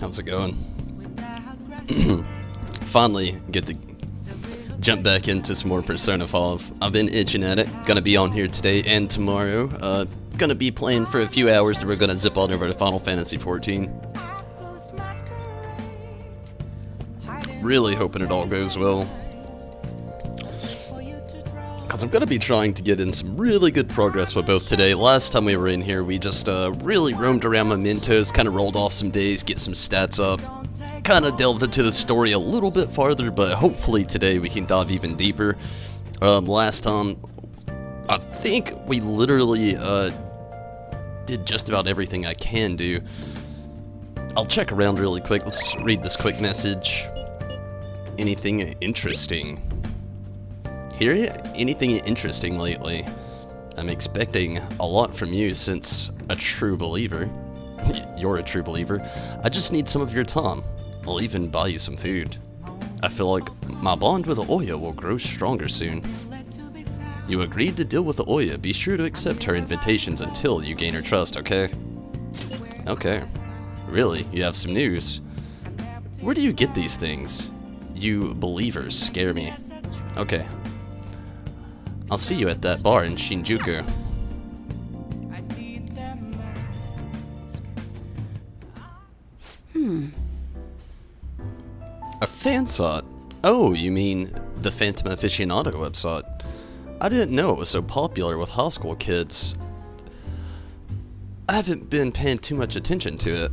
How's it going? Finally get to jump back into some more Persona 5. I've been itching at it. Gonna be on here today and tomorrow. Gonna be playing for a few hours, and we're gonna zip on over to Final Fantasy XIV. Really hoping it all goes well, because I'm gonna be trying to get in some really good progress with both today. Last time we were in here, we just really roamed around Mementos, kind of rolled off some days, get some stats up, kind of delved into the story a little bit farther, but hopefully today we can dive even deeper. Last time, I think we literally did just about everything I can do. I'll check around really quick. Let's read this quick message. Anything interesting? Hear anything interesting lately? I'm expecting a lot from you since a true believer. You're a true believer. I just need some of your time. I'll even buy you some food. I feel like my bond with Oya will grow stronger soon. You agreed to deal with Oya. Be sure to accept her invitations until you gain her trust, okay? Okay. Really? You have some news? Where do you get these things? You believers scare me. Okay. I'll see you at that bar in Shinjuku. A fansite? Oh, you mean the Phantom Aficionado website? I didn't know it was so popular with high school kids. I haven't been paying too much attention to it.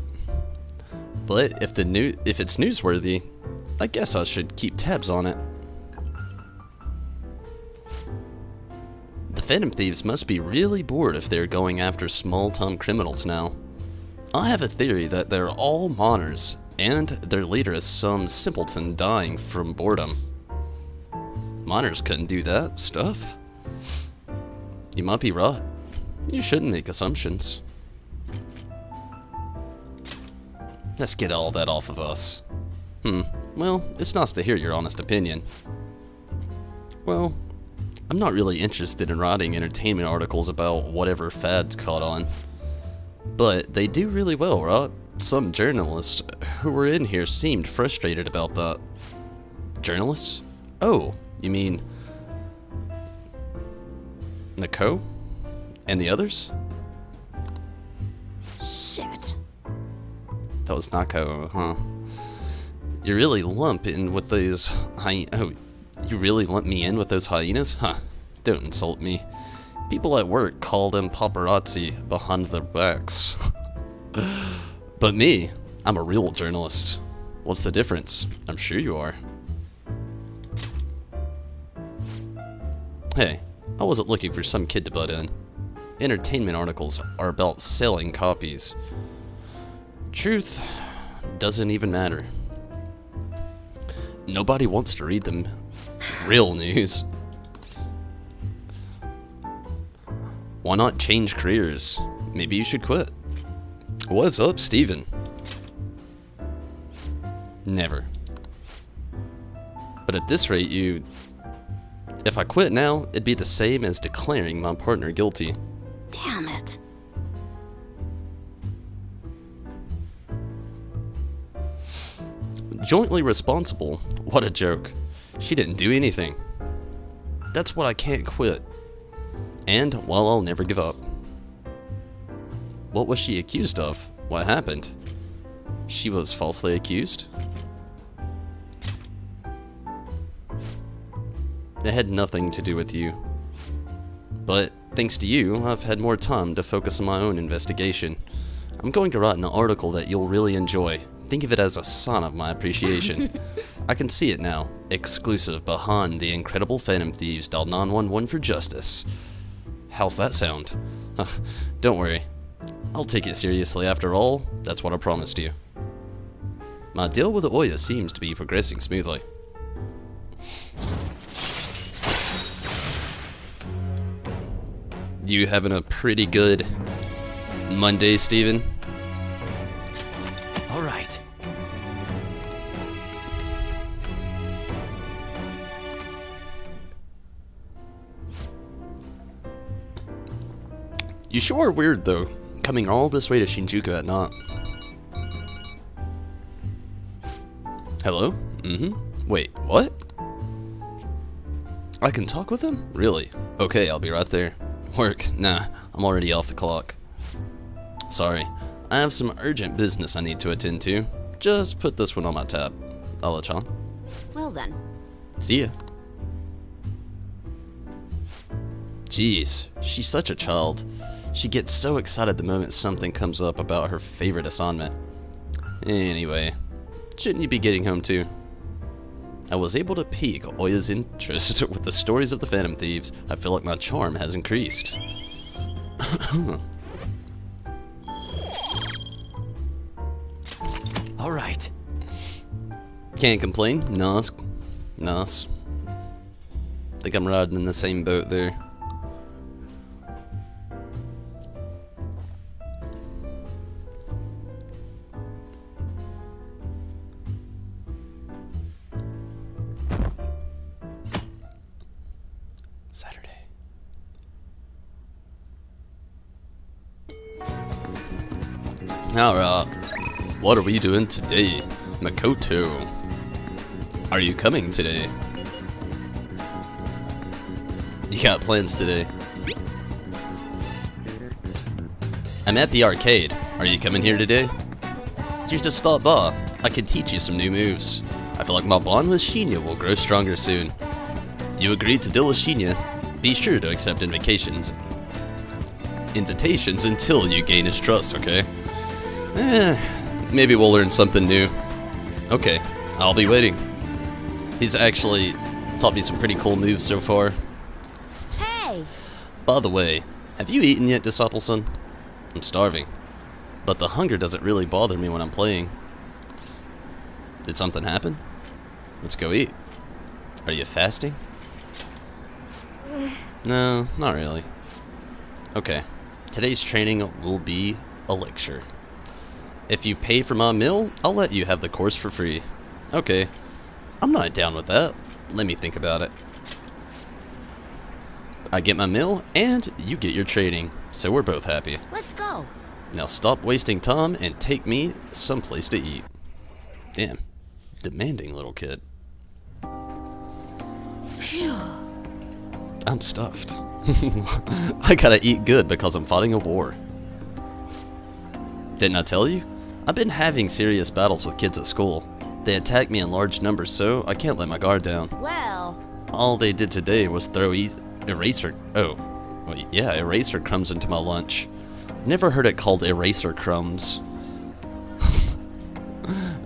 But if it's newsworthy, I guess I should keep tabs on it. The Phantom Thieves must be really bored if they're going after small-time criminals now. I have a theory that they're all minors, and their leader is some simpleton dying from boredom. Minors couldn't do that stuff. You might be right. You shouldn't make assumptions. Let's get all that off of us. Well, it's nice to hear your honest opinion. Well, I'm not really interested in writing entertainment articles about whatever fads caught on. But they do really well, right? Some journalists who were in here seemed frustrated about that. Journalists? Oh, you mean Nako? And the others? Shit. That was Nako, huh? You really lump in with those you really lump me in with those hyenas? Huh. Don't insult me. People at work call them paparazzi behind their backs. But me, I'm a real journalist. What's the difference? I'm sure you are. Hey, I wasn't looking for some kid to butt in. Entertainment articles are about selling copies. Truth doesn't even matter. Nobody wants to read them. Real news. Why not change careers? Maybe you should quit. What's up, Steven? Never. But at this rate, if I quit now, it'd be the same as declaring my partner guilty. Damn it. Jointly responsible? What a joke. She didn't do anything. That's what I can't quit. And, well, I'll never give up. What was she accused of? What happened? She was falsely accused? It had nothing to do with you. But, thanks to you, I've had more time to focus on my own investigation. I'm going to write an article that you'll really enjoy. Think of it as a sign of my appreciation. I can see it now. Exclusive behind the incredible Phantom Thieves dialed 911 for justice. How's that sound? Don't worry. I'll take it seriously after all. That's what I promised you. My deal with Oya seems to be progressing smoothly. You having a pretty good Monday, Steven? All right. You sure are weird, though, coming all this way to Shinjuku at night. Hello? Wait, what? I can talk with him? Really? Okay, I'll be right there. Work? Nah, I'm already off the clock. Sorry, I have some urgent business I need to attend to. Just put this one on my tab. I'll let you on. Well then. See ya. Jeez, she's such a child. She gets so excited the moment something comes up about her favorite assignment. Anyway, shouldn't you be getting home too? I was able to pique Oya's interest with the stories of the Phantom Thieves. I feel like my charm has increased. Alright. Can't complain. Nos. Nos. Think I'm riding in the same boat there. Saturday. Alright. What are we doing today? Makoto. Are you coming today? You got plans today? I'm at the arcade. Are you coming here today? You should stop by. I can teach you some new moves. I feel like my bond with Shinya will grow stronger soon. You agreed to deal with Shinya. Be sure to accept invitations until you gain his trust, okay? Maybe we'll learn something new. Okay, I'll be waiting. He's actually taught me some pretty cool moves so far. Hey! By the way, have you eaten yet, Disciple-san? I'm starving. But the hunger doesn't really bother me when I'm playing. Did something happen? Let's go eat. Are you fasting? No, not really. Okay, today's training will be a lecture. If you pay for my meal, I'll let you have the course for free. Okay, I'm not down with that. Let me think about it. I get my meal, and you get your training, so we're both happy. Let's go. Now stop wasting time and take me someplace to eat. Damn, demanding little kid. Phew. I'm stuffed. I gotta eat good because I'm fighting a war. Didn't I tell you? I've been having serious battles with kids at school. They attack me in large numbers, so I can't let my guard down. Well. All they did today was throw eraser crumbs into my lunch. Never heard it called eraser crumbs.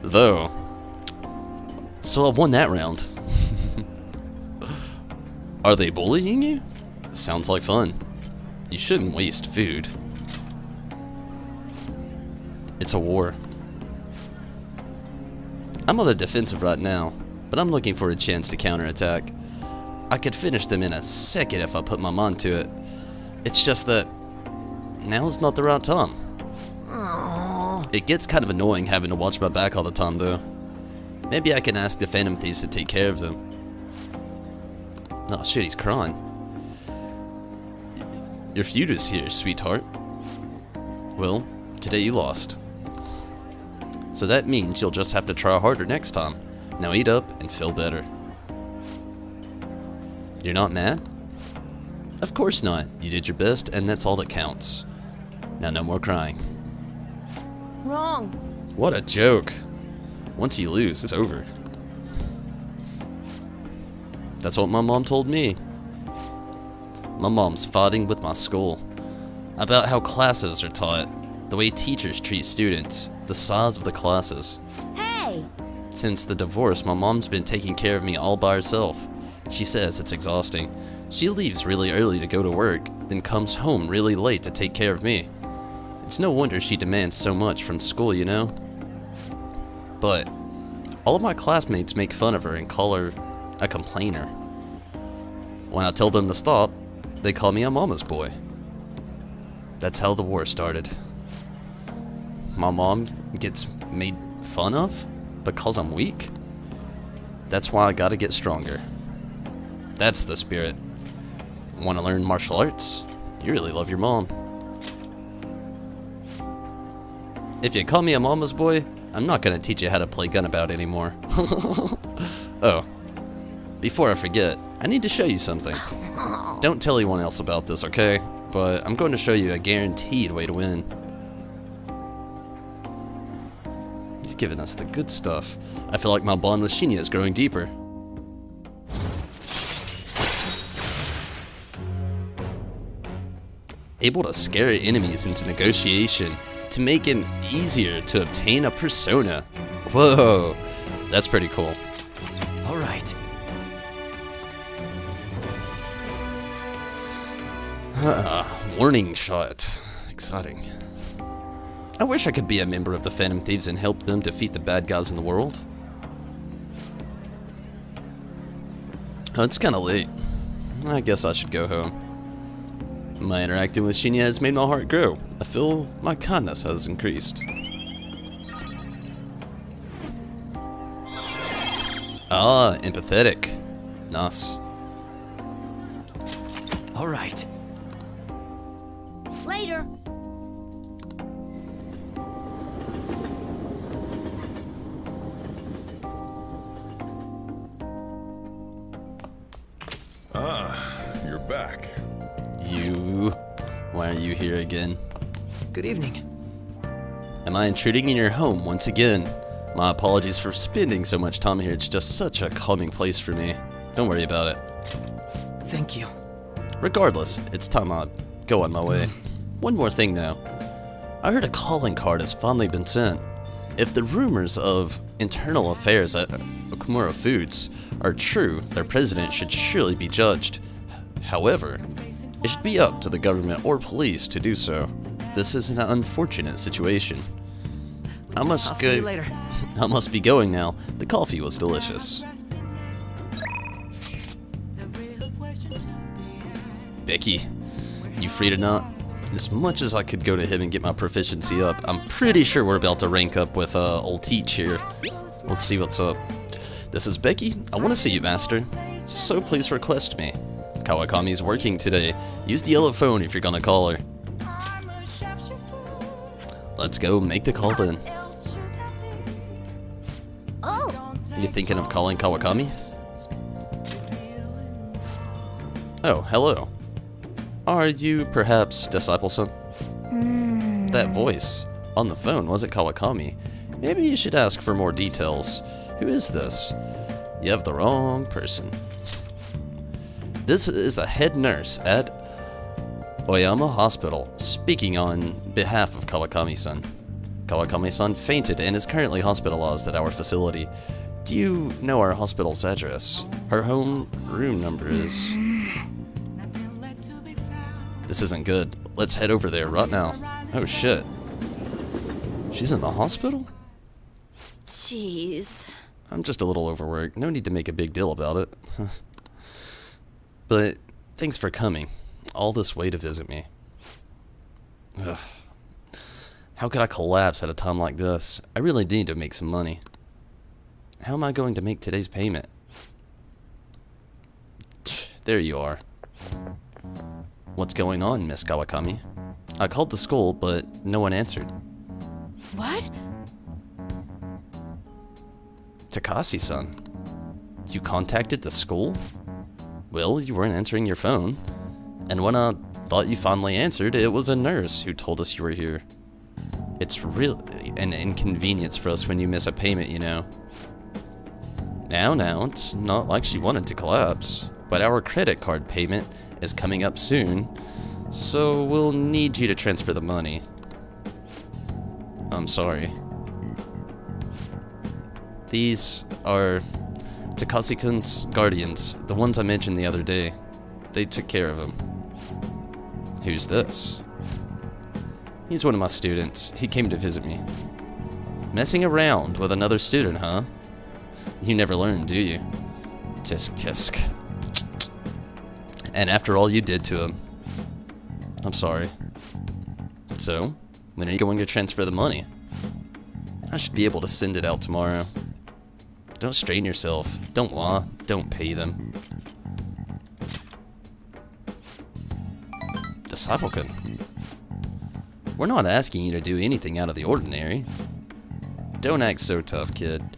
Though. So I won that round. Are they bullying you? Sounds like fun. You shouldn't waste food. It's a war. I'm on the defensive right now, but I'm looking for a chance to counterattack. I could finish them in a second if I put my mind to it. It's just that now's not the right time. Aww. It gets kind of annoying having to watch my back all the time though. Maybe I can ask the Phantom Thieves to take care of them. Oh shit, he's crying. Your feud is here, sweetheart. Well, today you lost. So that means you'll just have to try harder next time. Now eat up and feel better. You're not mad? Of course not. You did your best and that's all that counts. Now no more crying. Wrong. What a joke. Once you lose, it's over. That's what my mom told me. My mom's fighting with my school about how classes are taught, the way teachers treat students, the size of the classes. Hey! Since the divorce, my mom's been taking care of me all by herself. She says it's exhausting. She leaves really early to go to work, then comes home really late to take care of me. It's no wonder she demands so much from school, you know? But all of my classmates make fun of her and call her a complainer. When I tell them to stop, they call me a mama's boy. That's how the war started. My mom gets made fun of because I'm weak. That's why I gotta get stronger. That's the spirit. Want to learn martial arts? You really love your mom. If you call me a mama's boy, I'm not gonna teach you how to play Gunabout anymore. Oh, before I forget, I need to show you something. Don't tell anyone else about this, okay? But I'm going to show you a guaranteed way to win. He's giving us the good stuff. I feel like my bond with Shinya is growing deeper. Able to scare enemies into negotiation to make it easier to obtain a persona. Whoa, that's pretty cool. All right. Warning shot. Exciting. I wish I could be a member of the Phantom Thieves and help them defeat the bad guys in the world. Oh, it's kinda late. I guess I should go home. My interacting with Shinya has made my heart grow. I feel my kindness has increased. Ah, empathetic. Nice. All right. Later. You're back. You... Why are you here again? Good evening. Am I intruding in your home once again? My apologies for spending so much time here. It's just such a calming place for me. Don't worry about it. Thank you. Regardless, it's time I go on my way. One more thing though. I heard a calling card has finally been sent. If the rumors of internal affairs at Okumura Foods are true, their president should surely be judged. However, it should be up to the government or police to do so. This is an unfortunate situation. I'll see you later. I must be going now. The coffee was delicious. Becky, you free to not? As much as I could go to him and get my proficiency up, I'm pretty sure we're about to rank up with old Teach here. Let's see what's up. This is Becky. I want to see you, Master. So please request me. Kawakami's working today. Use the yellow phone if you're gonna call her. Let's go make the call then. Oh, You thinking of calling Kawakami? Oh, hello. Are you perhaps Disciple-san? That voice on the phone wasn't Kawakami. Maybe you should ask for more details. Who is this? You have the wrong person. This is the head nurse at Oyama Hospital, speaking on behalf of Kawakami-san. Kawakami-san fainted and is currently hospitalized at our facility. Do you know our hospital's address? Her home room number is... This isn't good. Let's head over there right now. Oh shit. She's in the hospital? jeez. I'm just a little overworked. No need to make a big deal about it. But thanks for coming. All this way to visit me. Ugh. How could I collapse at a time like this? I really need to make some money. How am I going to make today's payment? There you are. What's going on, Miss Kawakami? I called the school, but no one answered. What? Takashi-san, you contacted the school? Well, you weren't answering your phone. And when I thought you finally answered, it was a nurse who told us you were here. It's really an inconvenience for us when you miss a payment, you know. Now, it's not like she wanted to collapse, but our credit card payment is coming up soon, so we'll need you to transfer the money. I'm sorry. These are Takashi-kun's guardians, the ones I mentioned the other day. They took care of him. Who's this? He's one of my students. He came to visit me. Messing around with another student, huh? You never learn, do you? Tisk tisk. And after all you did to him. I'm sorry. So, when are you going to transfer the money? I should be able to send it out tomorrow. Don't strain yourself. Don't lie. Don't pay them. Disciple-kun. We're not asking you to do anything out of the ordinary. Don't act so tough, kid.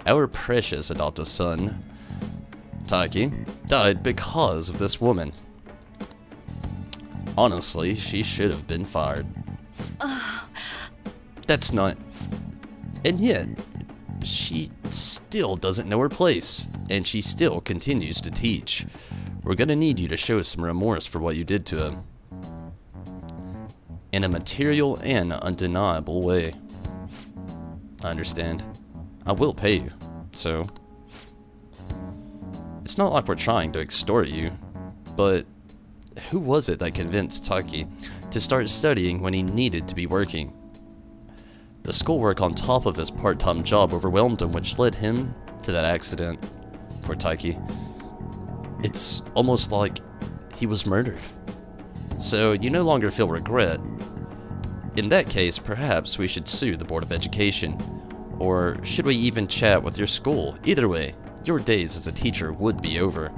Our precious adoptive son, Taki, died because of this woman. Honestly, she should have been fired. That's not... And yet, she still doesn't know her place, and she still continues to teach. We're gonna need you to show some remorse for what you did to him. In a material and undeniable way. I understand. I will pay you, so... It's not like we're trying to extort you, but who was it that convinced Taki to start studying when he needed to be working? The schoolwork on top of his part-time job overwhelmed him, which led him to that accident. Poor Taki. It's almost like he was murdered. So you no longer feel regret. In that case, perhaps we should sue the Board of Education. Or should we even chat with your school? Either way, your days as a teacher would be over.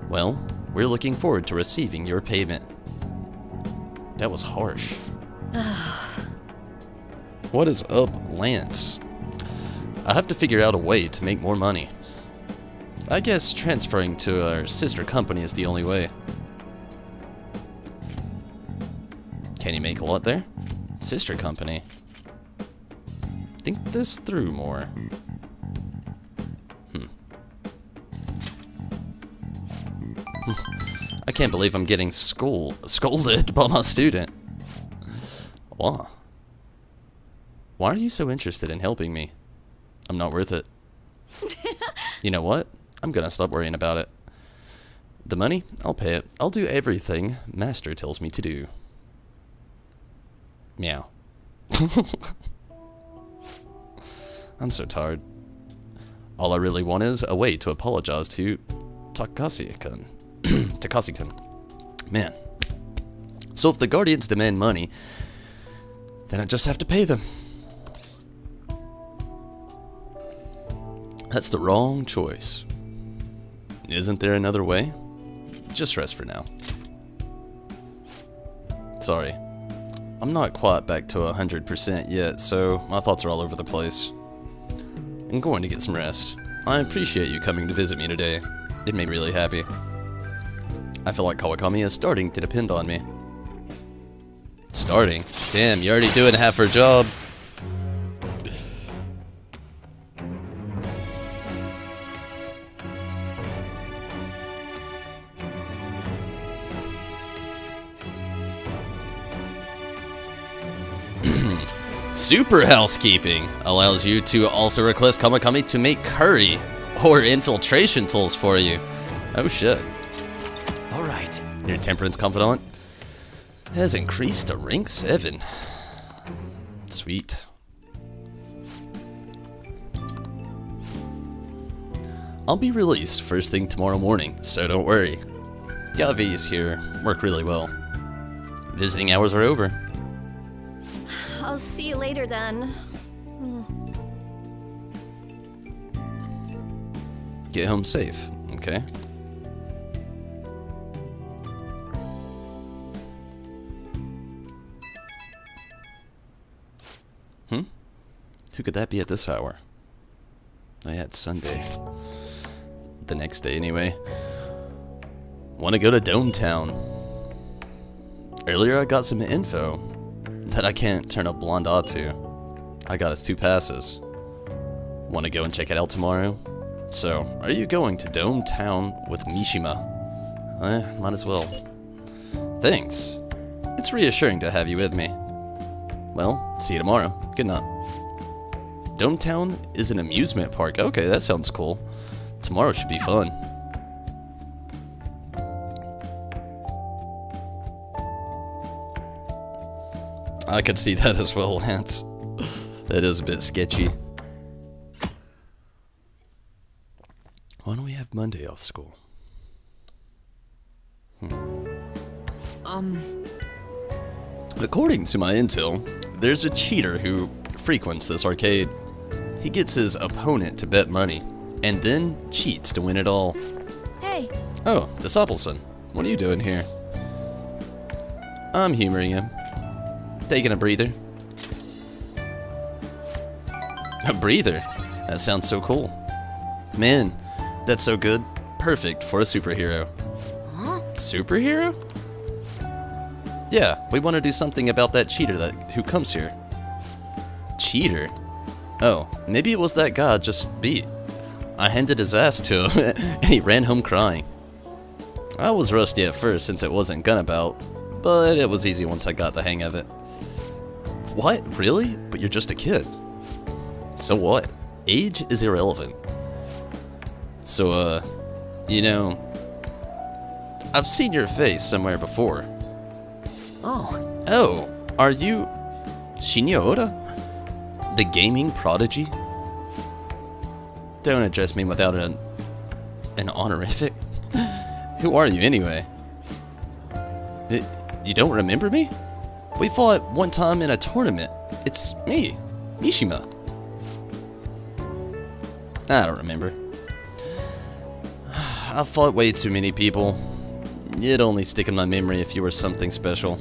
Well, we're looking forward to receiving your payment. That was harsh. What is up, Lance? I have to figure out a way to make more money. I guess transferring to our sister company is the only way. Can you make a lot there? Sister company. Think this through more. I can't believe I'm getting scolded by my student. Wow. Why are you so interested in helping me? I'm not worth it. You know what? I'm gonna stop worrying about it. The money? I'll pay it. I'll do everything Master tells me to do. Meow. I'm so tired. All I really want is a way to apologize to Takashi-kun. Takashi-kun. Man. So if the Guardians demand money, then I just have to pay them. That's the wrong choice. Isn't there another way? Just rest for now. Sorry. I'm not quite back to 100% yet, so my thoughts are all over the place. I'm going to get some rest. I appreciate you coming to visit me today. It made me really happy. I feel like Kawakami is starting to depend on me. Starting? Damn, you're already doing half her job. Super housekeeping allows you to also request Kawakami to make curry or infiltration tools for you. Oh shit. Alright. Your temperance confidant has increased to rank 7. Sweet. I'll be released first thing tomorrow morning, so don't worry. The LVs here work really well. Visiting hours are over. I'll see you later then. Get home safe, okay? Who could that be at this hour? Oh yeah, it's Sunday. The next day, anyway. Want to go to Dome Town. Earlier I got some info that I can't turn a blind eye to. I got us 2 passes. Want to go and check it out tomorrow? So, are you going to Dome Town with Mishima? Might as well. Thanks. It's reassuring to have you with me. Well, see you tomorrow. Good night. Dome Town is an amusement park. Okay, that sounds cool. Tomorrow should be fun. I could see that as well, Lance. That is a bit sketchy. Why don't we have Monday off school? According to my intel, there's a cheater who frequents this arcade. He gets his opponent to bet money, and then cheats to win it all. Hey. Oh, Disciple-san, what are you doing here? I'm humoring him. Taking a breather. A breather? That sounds so cool. Man, that's so good. Perfect for a superhero. Huh? Superhero? Yeah, we want to do something about that cheater who comes here. Cheater? Oh, maybe it was that guy I just beat. I handed his ass to him, and he ran home crying. I was rusty at first since it wasn't Gunabout, but it was easy once I got the hang of it. What? Really? But you're just a kid. So what? Age is irrelevant. So, you know, I've seen your face somewhere before. Oh, Oh, are you Shinya Oda? The gaming prodigy? Don't address me without an honorific. Who are you anyway? You don't remember me? We fought one time in a tournament. It's me, Mishima. I don't remember. I've fought way too many people. You'd only stick in my memory if you were something special.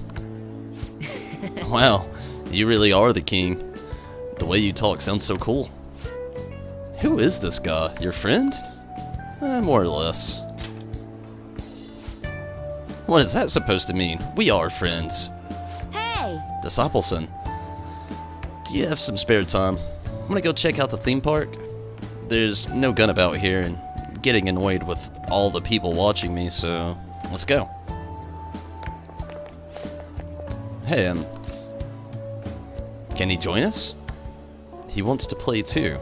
Wow, you really are the king. The way you talk sounds so cool. Who is this guy? Your friend? More or less. What is that supposed to mean? We are friends. Hey! Disciple-san, do you have some spare time? I'm gonna go check out the theme park. There's no Gunabout here and getting annoyed with all the people watching me, so let's go. Hey, can he join us? He wants to play too.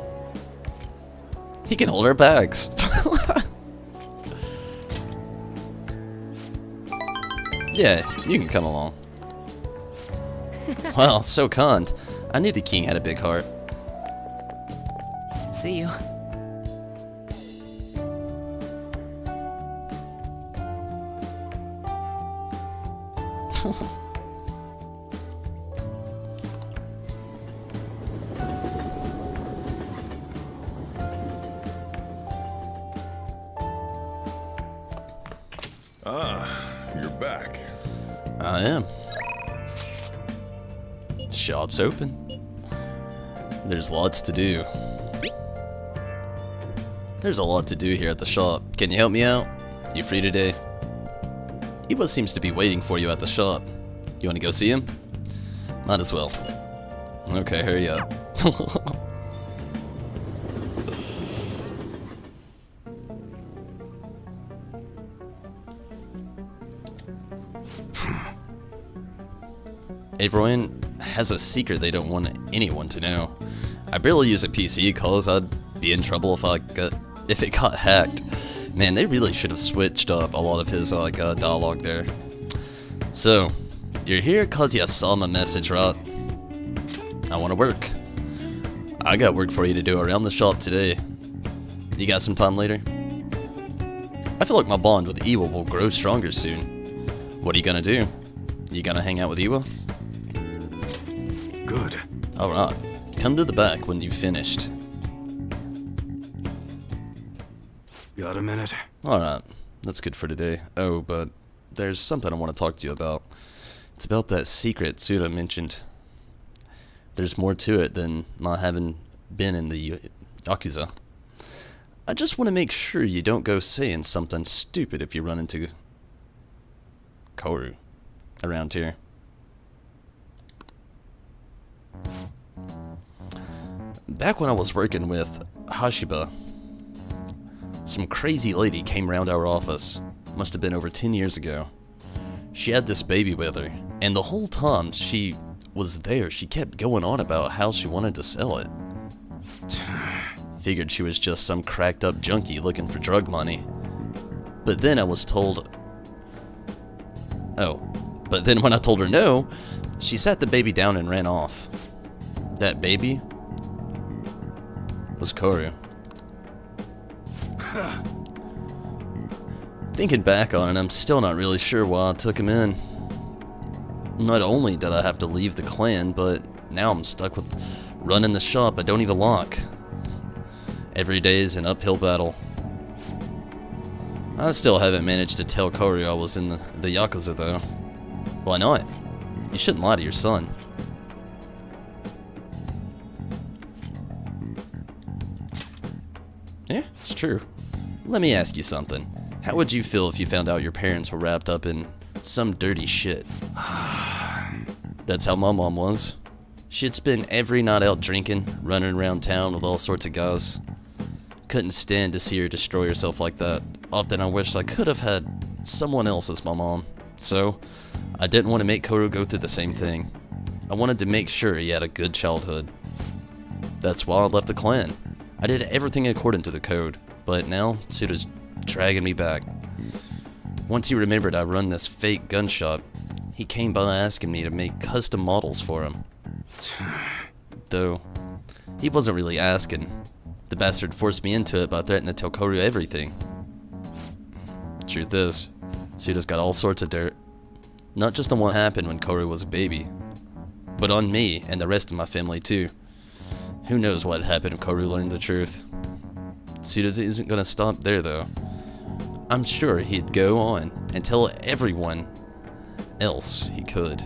He can hold our bags. Yeah, you can come along. Wow, so kind. I knew the king had a big heart. see you. You're back. I am. Shop's open. There's lots to do. There's a lot to do here at the shop. Can you help me out? You free today? Iwa seems to be waiting for you at the shop. You want to go see him? Might as well. Okay, hurry up. Everyone has a secret they don't want anyone to know. I barely use a PC cause I'd be in trouble if it got hacked. Man, they really should have switched up a lot of his dialogue there. So, you're here cause you saw my message, right? I want to work. I got work for you to do around the shop today. You got some time later? I feel like my bond with Iwa will grow stronger soon. What are you gonna do? You gonna hang out with Iwa? Good. Alright, come to the back when you've finished. Got a minute? Alright, that's good for today. Oh, but there's something I want to talk to you about. It's about that secret Tsuda mentioned. There's more to it than my having been in the Yakuza. I just want to make sure you don't go saying something stupid if you run into Koru around here. Back when I was working with Hashiba, some crazy lady came around our office. Must have been over 10 years ago. She had this baby with her, and the whole time she was there, she kept going on about how she wanted to sell it. Figured she was just some cracked up junkie looking for drug money. But then I was told... Oh, but then when I told her no, she sat the baby down and ran off. That baby was Koru. Thinking back on it, I'm still not really sure why I took him in. Not only did I have to leave the clan, but now I'm stuck with running the shop I don't even lock. Every day is an uphill battle. I still haven't managed to tell Koru I was in the Yakuza though. Why not? You shouldn't lie to your son. Yeah, it's true. Let me ask you something. How would you feel if you found out your parents were wrapped up in some dirty shit? That's how my mom was. She'd spend every night out drinking, running around town with all sorts of guys. Couldn't stand to see her destroy herself like that. Often I wished I could have had someone else as my mom. So, I didn't want to make Koru go through the same thing. I wanted to make sure he had a good childhood. That's why I left the clan. I did everything according to the code, but now Suda's dragging me back. Once he remembered I run this fake gun shop, he came by asking me to make custom models for him. Though, he wasn't really asking. The bastard forced me into it by threatening to tell Koru everything. Truth is, Suda's got all sorts of dirt. Not just on what happened when Koru was a baby, but on me and the rest of my family too. Who knows what happened if Koru learned the truth. Suda isn't gonna stop there though. I'm sure he'd go on and tell everyone else he could.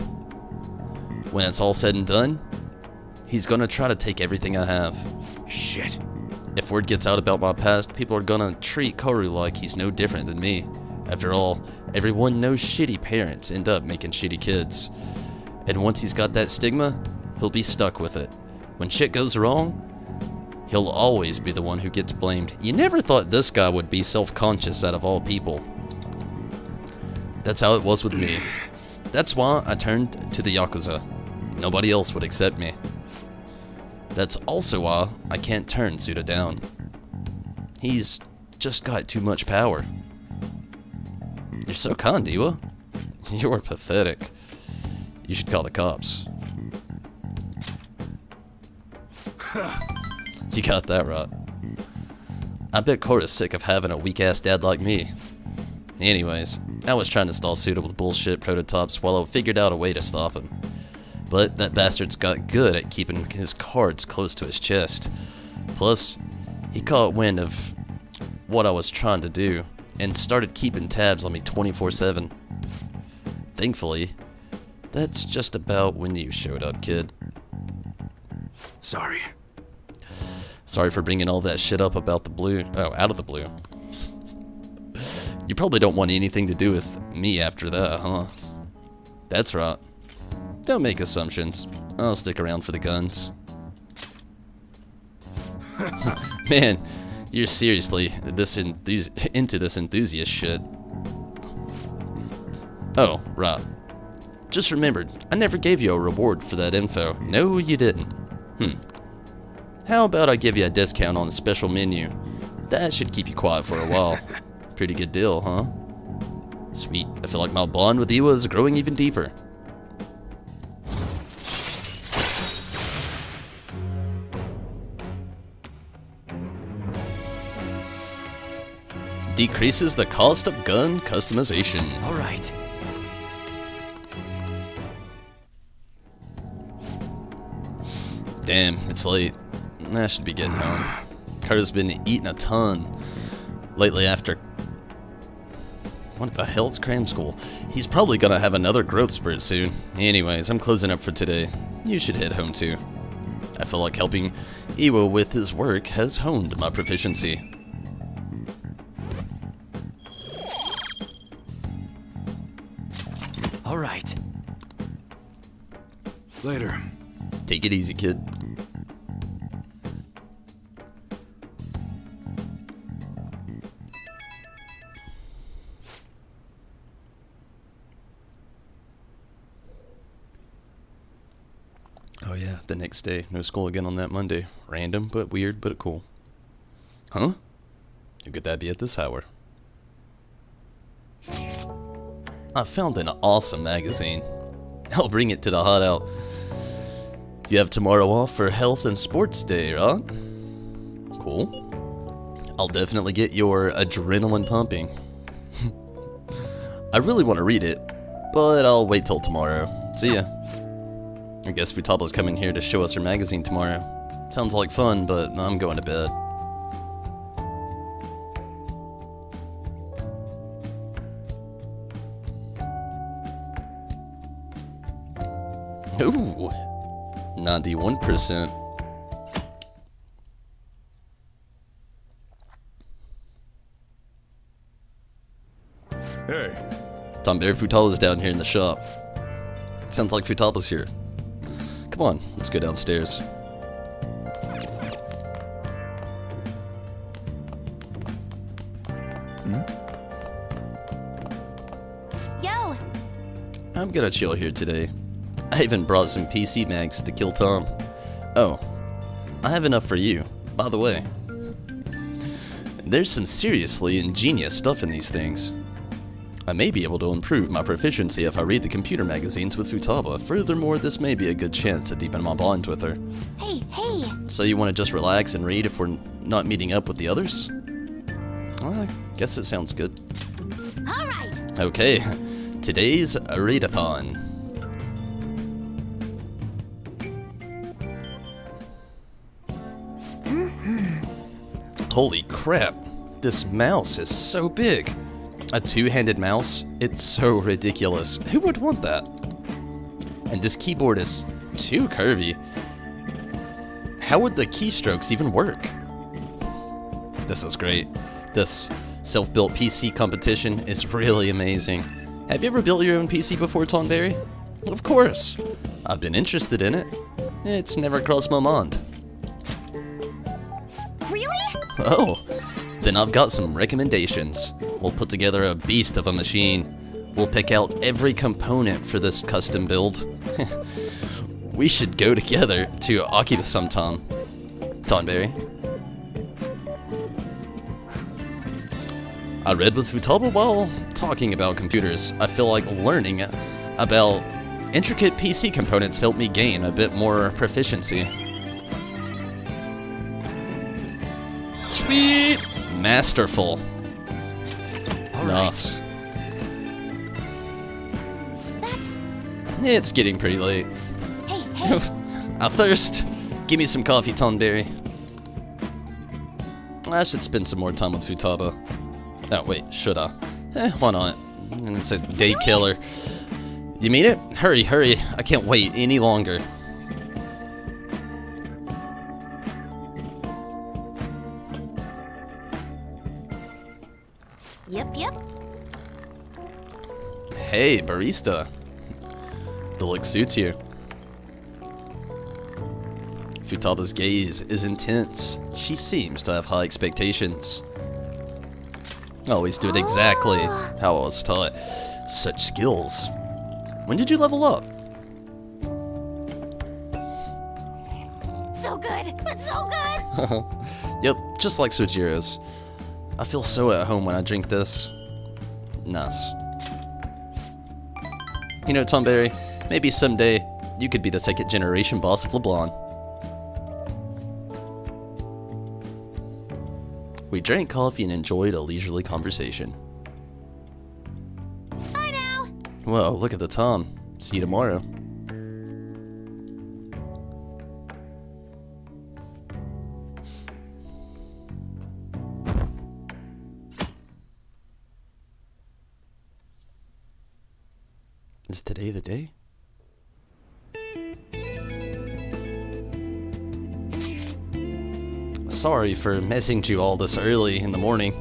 When it's all said and done, he's gonna try to take everything I have. Shit. If word gets out about my past, people are gonna treat Koru like he's no different than me. After all, everyone knows shitty parents end up making shitty kids. And once he's got that stigma, he'll be stuck with it. When shit goes wrong, he'll always be the one who gets blamed. You never thought this guy would be self-conscious out of all people. That's how it was with me. That's why I turned to the Yakuza. Nobody else would accept me. That's also why I can't turn Suda down. He's just got too much power. You're so kind, Iwa. You're pathetic. You should call the cops. You got that right. I bet Koru's sick of having a weak-ass dad like me. Anyways, I was trying to stall Suda with bullshit prototypes while I figured out a way to stop him. But that bastard's got good at keeping his cards close to his chest. Plus, he caught wind of what I was trying to do and started keeping tabs on me 24/7. Thankfully, that's just about when you showed up, kid. Sorry. Sorry for bringing all that shit up about the blue. Oh, out of the blue. You probably don't want anything to do with me after that, huh? That's right. Don't make assumptions. I'll stick around for the guns. Man, you're seriously into this enthusiast shit. Oh, right. Just remembered, I never gave you a reward for that info. No, you didn't. How about I give you a discount on the special menu? That should keep you quiet for a while. Pretty good deal, huh? Sweet. I feel like my bond with Iwa is growing even deeper. Decreases the cost of gun customization. All right. Damn, it's late. I should be getting home. Carter's been eating a ton lately after... What the hell? It's cram school. He's probably gonna have another growth spurt soon. Anyways, I'm closing up for today. You should head home too. I feel like helping Iwa with his work has honed my proficiency. All right. Later. Take it easy, kid. Oh yeah, the next day. No school again on that Monday. Random, but weird, but cool. Huh? Who could that be at this hour? I found an awesome magazine. I'll bring it to the hideout. You have tomorrow off for Health and Sports Day, right? Cool. I'll definitely get your adrenaline pumping. I really want to read it, but I'll wait till tomorrow. See ya. I guess Futaba's coming here to show us her magazine tomorrow. Sounds like fun, but I'm going to bed. Ooh, 91%. Hey, Tonberry, Futaba's down here in the shop. Sounds like Futaba's here. Come on, let's go downstairs. Yo! I'm gonna chill here today. I even brought some PC mags to kill Tom. Oh, I have enough for you, by the way. There's some seriously ingenious stuff in these things. I may be able to improve my proficiency if I read the computer magazines with Futaba. Furthermore, this may be a good chance to deepen my bond with her. Hey, hey! So you want to just relax and read if we're not meeting up with the others? Well, I guess it sounds good. Alright! Okay, today's readathon. Holy crap, this mouse is so big. A two-handed mouse? It's so ridiculous. Who would want that? And this keyboard is too curvy. How would the keystrokes even work? This is great. This self-built PC competition is really amazing. Have you ever built your own PC before, Tonberry? Of course. I've been interested in it. It's never crossed my mind. Really? Oh, then I've got some recommendations. We'll put together a beast of a machine. We'll pick out every component for this custom build. We should go together to Akiba sometime. Tonberry. I read with Futaba while talking about computers. I feel like learning about intricate PC components helped me gain a bit more proficiency. Sweet! Masterful. Nice. That's... It's getting pretty late. Hey, hey! I thirst. Give me some coffee, Tonberry. I should spend some more time with Futaba. Oh, wait, should I? Why not? It's a day killer. You mean it? Hurry, hurry. I can't wait any longer. Yep, yep. Hey, barista. The look suits you. Futaba's gaze is intense. She seems to have high expectations. I always do it exactly how I was taught. Such skills. When did you level up? So good! It's so good! Yep, just like Sojiro's. I feel so at home when I drink this. Nice. You know, Tonberry, maybe someday you could be the second generation boss of LeBlanc. We drank coffee and enjoyed a leisurely conversation. Bye now! Whoa, look at the time. See you tomorrow. Is today the day? Sorry for messing you all this early in the morning.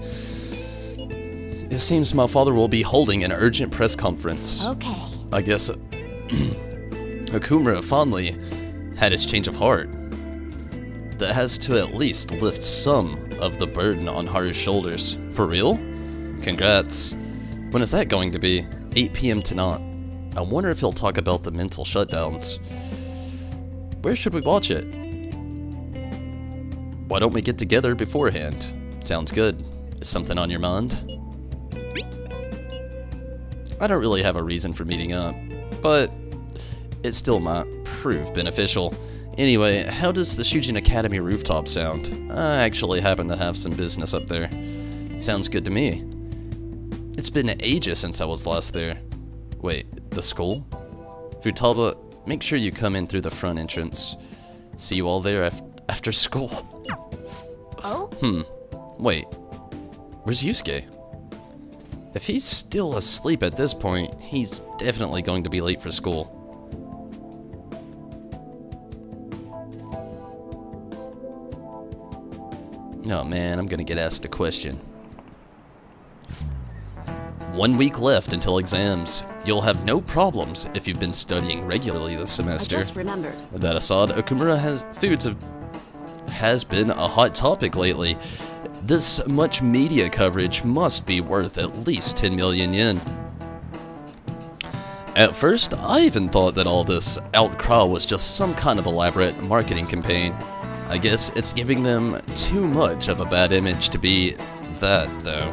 It seems my father will be holding an urgent press conference. Okay. I guess Okumura finally had his change of heart. That has to at least lift some of the burden on Haru's shoulders. For real? Congrats. When is that going to be? 8 p.m. tonight. I wonder if he'll talk about the mental shutdowns. Where should we watch it? Why don't we get together beforehand? Sounds good. Is something on your mind? I don't really have a reason for meeting up, but it still might prove beneficial. Anyway, how does the Shujin Academy rooftop sound? I actually happen to have some business up there. Sounds good to me. It's been ages since I was last there. Wait, the school? Futaba, make sure you come in through the front entrance. See you all there after school. Oh? Wait, where's Yusuke? If he's still asleep at this point, he's definitely going to be late for school. Oh man, I'm gonna get asked a question. 1 week left until exams. You'll have no problems if you've been studying regularly this semester. I just remembered. That aside, Okumura has been a hot topic lately. This much media coverage must be worth at least 10 million yen. At first, I even thought that all this outcry was just some kind of elaborate marketing campaign. I guess it's giving them too much of a bad image to be that, though.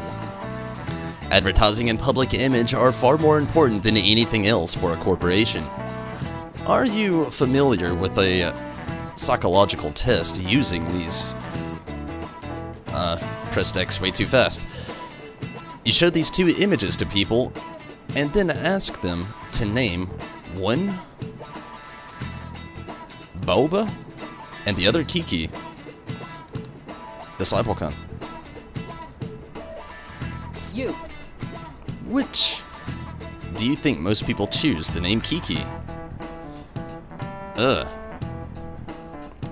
Advertising and public image are far more important than anything else for a corporation. Are you familiar with a psychological test using these? Pressed X way too fast. You show these two images to people and then ask them to name one Boba and the other Kiki. Disciple-kun. You. Which do you think most people choose the name Kiki?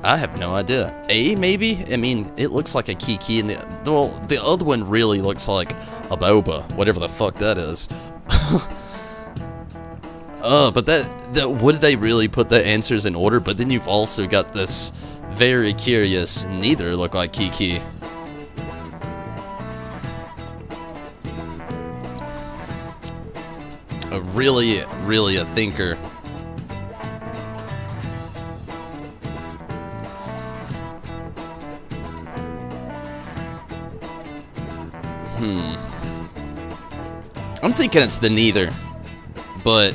I have no idea. A, maybe? I mean, it looks like a Kiki, and the other one really looks like a Boba, whatever the fuck that is. But that would they really put the answers in order? But then you've also got this very curious, neither look like Kiki. Really a thinker. I'm thinking it's the neither, but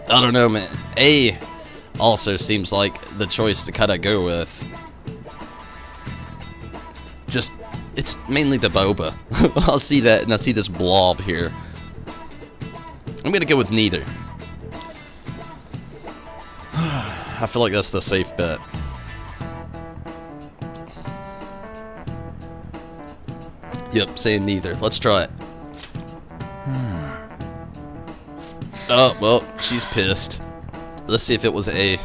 I don't know, man. A also seems like the choice to kind of go with. Just, it's mainly the Boba. I'll see that, and I see this blob here. I'm gonna go with neither. I feel like that's the safe bet. Yep, saying neither. Let's try it. Oh, well, she's pissed. Let's see if it was A.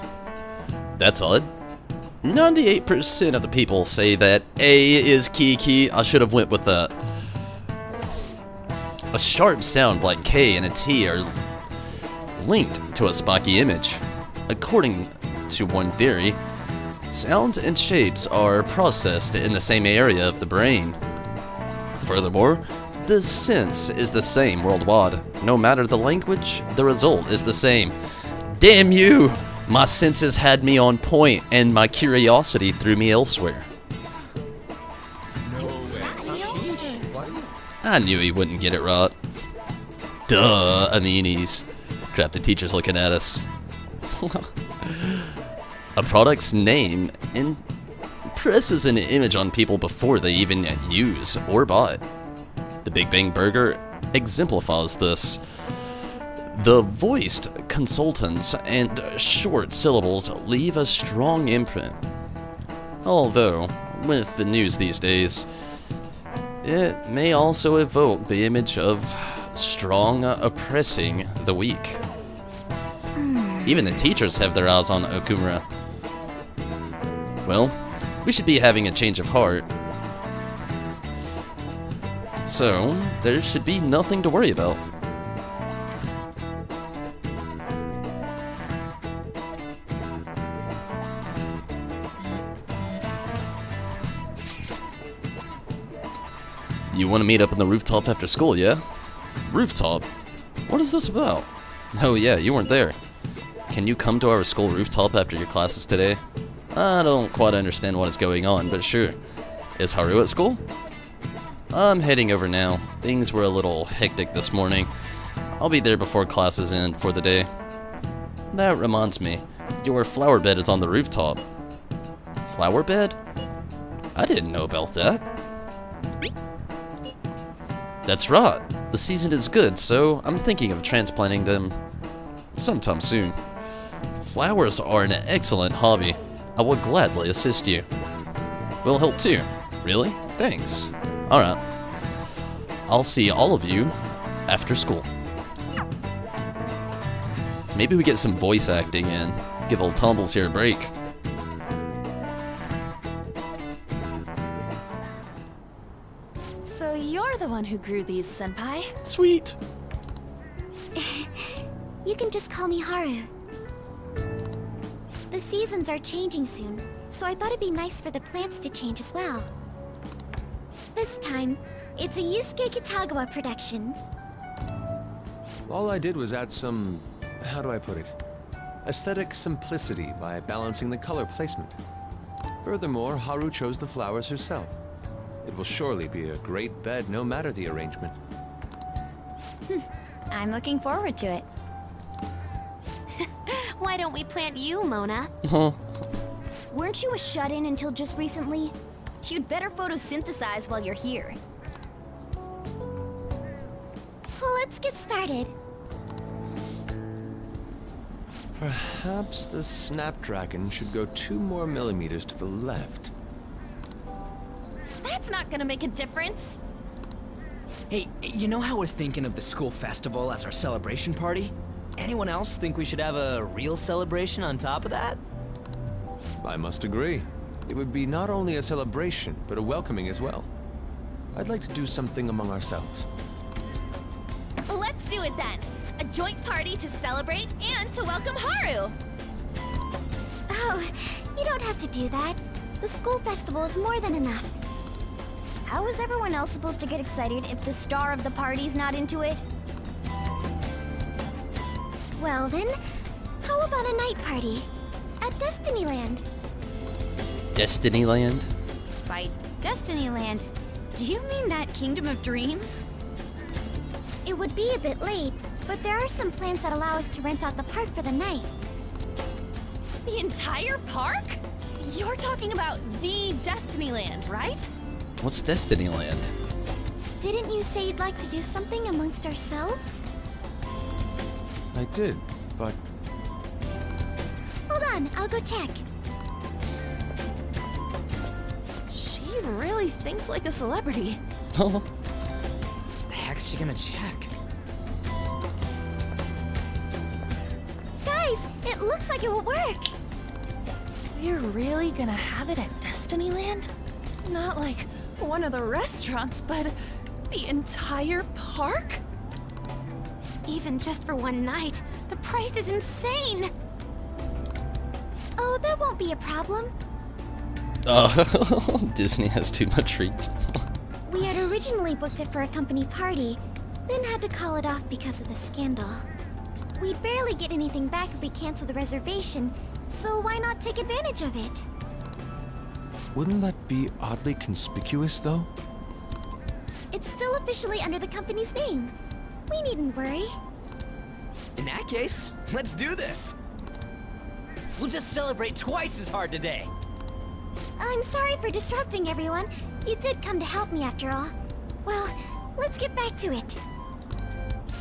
That's odd. 98% of the people say that A is Kiki. I should have went with that. A sharp sound like K and a T are linked to a spiky image. According to one theory, sounds and shapes are processed in the same area of the brain. Furthermore, the sense is the same worldwide. No matter the language, the result is the same. Damn you! My senses had me on point, and my curiosity threw me elsewhere. I knew he wouldn't get it right. Duh, Amini's. Crap, the teacher's looking at us. A product's name impresses an image on people before they even use or buy it. The Big Bang Burger exemplifies this. The voiced consultants and short syllables leave a strong imprint. Although, with the news these days, it may also evoke the image of strong oppressing the weak. Even the teachers have their eyes on Okumura. Well, we should be having a change of heart. So, there should be nothing to worry about. You want to meet up on the rooftop after school, yeah? Rooftop? What is this about? Oh yeah, you weren't there. Can you come to our school rooftop after your classes today? I don't quite understand what is going on, but sure. Is Haru at school? I'm heading over now. Things were a little hectic this morning. I'll be there before classes end for the day. That reminds me, your flower bed is on the rooftop. Flower bed? I didn't know about that. That's right. The season is good, so I'm thinking of transplanting them sometime soon. Flowers are an excellent hobby. I will gladly assist you. We'll help too. Really? Thanks. Alright. I'll see all of you after school. Maybe we get some voice acting in. Give old Tumbles here a break. who grew these, Senpai. Sweet. You can just call me Haru. The seasons are changing soon, so I thought it'd be nice for the plants to change as well. This time, it's a Yusuke Kitagawa production. All I did was add some, how do I put it, aesthetic simplicity by balancing the color placement. Furthermore, Haru chose the flowers herself. It will surely be a great bed no matter the arrangement. I'm looking forward to it. Why don't we plant you, Mona? Weren't you a shut-in until just recently? You'd better photosynthesize while you're here. Well, let's get started. Perhaps the Snapdragon should go 2 more millimeters to the left. That's not gonna make a difference. Hey, you know how we're thinking of the school festival as our celebration party? Anyone else think we should have a real celebration on top of that? I must agree. It would be not only a celebration, but a welcoming as well. I'd like to do something among ourselves. Let's do it then. A joint party to celebrate and to welcome Haru. Oh, you don't have to do that. The school festival is more than enough. How is everyone else supposed to get excited if the star of the party's not into it? Well then, how about a night party? At Destinyland? Destinyland? By Destinyland, do you mean that Kingdom of Dreams? It would be a bit late, but there are some plans that allow us to rent out the park for the night. The entire park? You're talking about the Destinyland, right? What's Destinyland? Didn't you say you'd like to do something amongst ourselves? I did, but Hold on, I'll go check. She really thinks like a celebrity. The heck's she gonna check? Guys, it looks like it will work. We're really gonna have it at Destinyland? Not like one of the restaurants, but the entire park? Even just for one night, the price is insane. Oh, that won't be a problem. Disney has too much reach. We had originally booked it for a company party, then had to call it off because of the scandal. We'd barely get anything back if we cancel the reservation, so why not take advantage of it? wouldn't that be oddly conspicuous, though? It's still officially under the company's name. We needn't worry. In that case, let's do this. We'll just celebrate twice as hard today. I'm sorry for disrupting everyone. You did come to help me after all. Well, let's get back to it.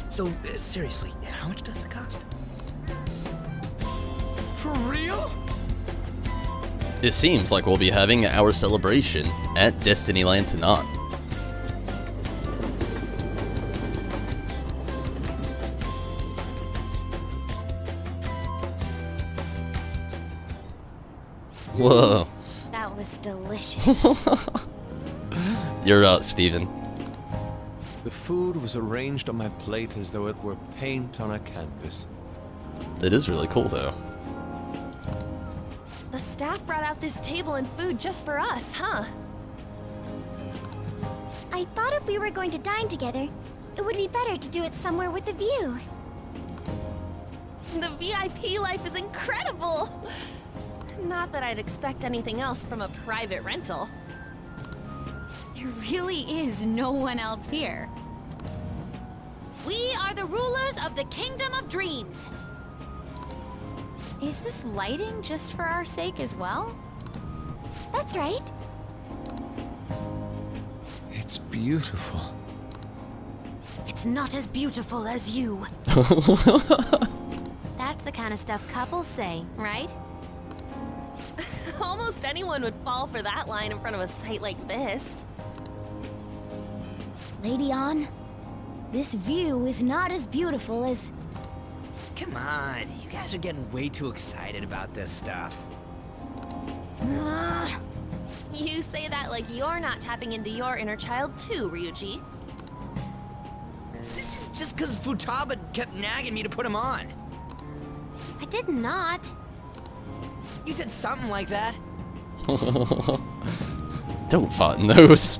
So, seriously, how much does it cost? For real? It seems like we'll be having our celebration at Destinyland tonight. Whoa. That was delicious. You're out, Steven. The food was arranged on my plate as though it were paint on a canvas. It is really cool, though. The staff brought out this table and food just for us, huh? I thought if we were going to dine together, it would be better to do it somewhere with a view. The VIP life is incredible! Not that I'd expect anything else from a private rental. There really is no one else here. We are the rulers of the Kingdom of Dreams. Is this lighting just for our sake as well? That's right. It's beautiful. It's not as beautiful as you. That's the kind of stuff couples say, right? Almost anyone would fall for that line in front of a site like this. Lady On, this view is not as beautiful as... Come on, you guys are getting way too excited about this stuff. You say that like you're not tapping into your inner child too, Ryuji. just because Futaba kept nagging me to put him on. I did not. You said something like that. Don't fart in those.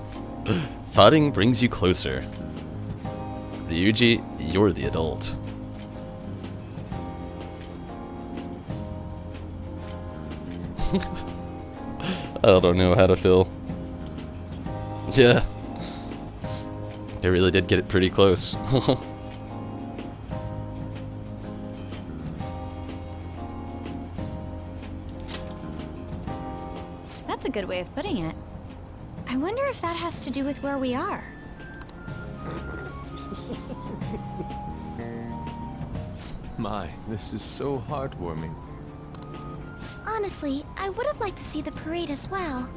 Farting brings you closer. Ryuji, you're the adult. I don't know how to feel. Yeah. They really did get it pretty close. That's a good way of putting it. I wonder if that has to do with where we are. My, this is so heartwarming. Honestly, I would have liked to see the parade as well.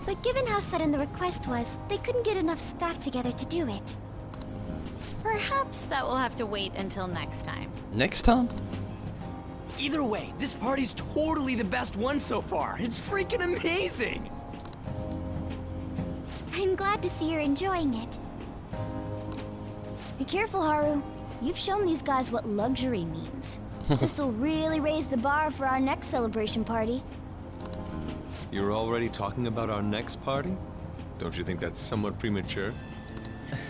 But given how sudden the request was, they couldn't get enough staff together to do it. Perhaps that will have to wait until next time. Next time? Either way, this party's totally the best one so far. It's freaking amazing! I'm glad to see you're enjoying it. Be careful, Haru. You've shown these guys what luxury means. This'll really raise the bar for our next celebration party. You're already talking about our next party? Don't you think that's somewhat premature? That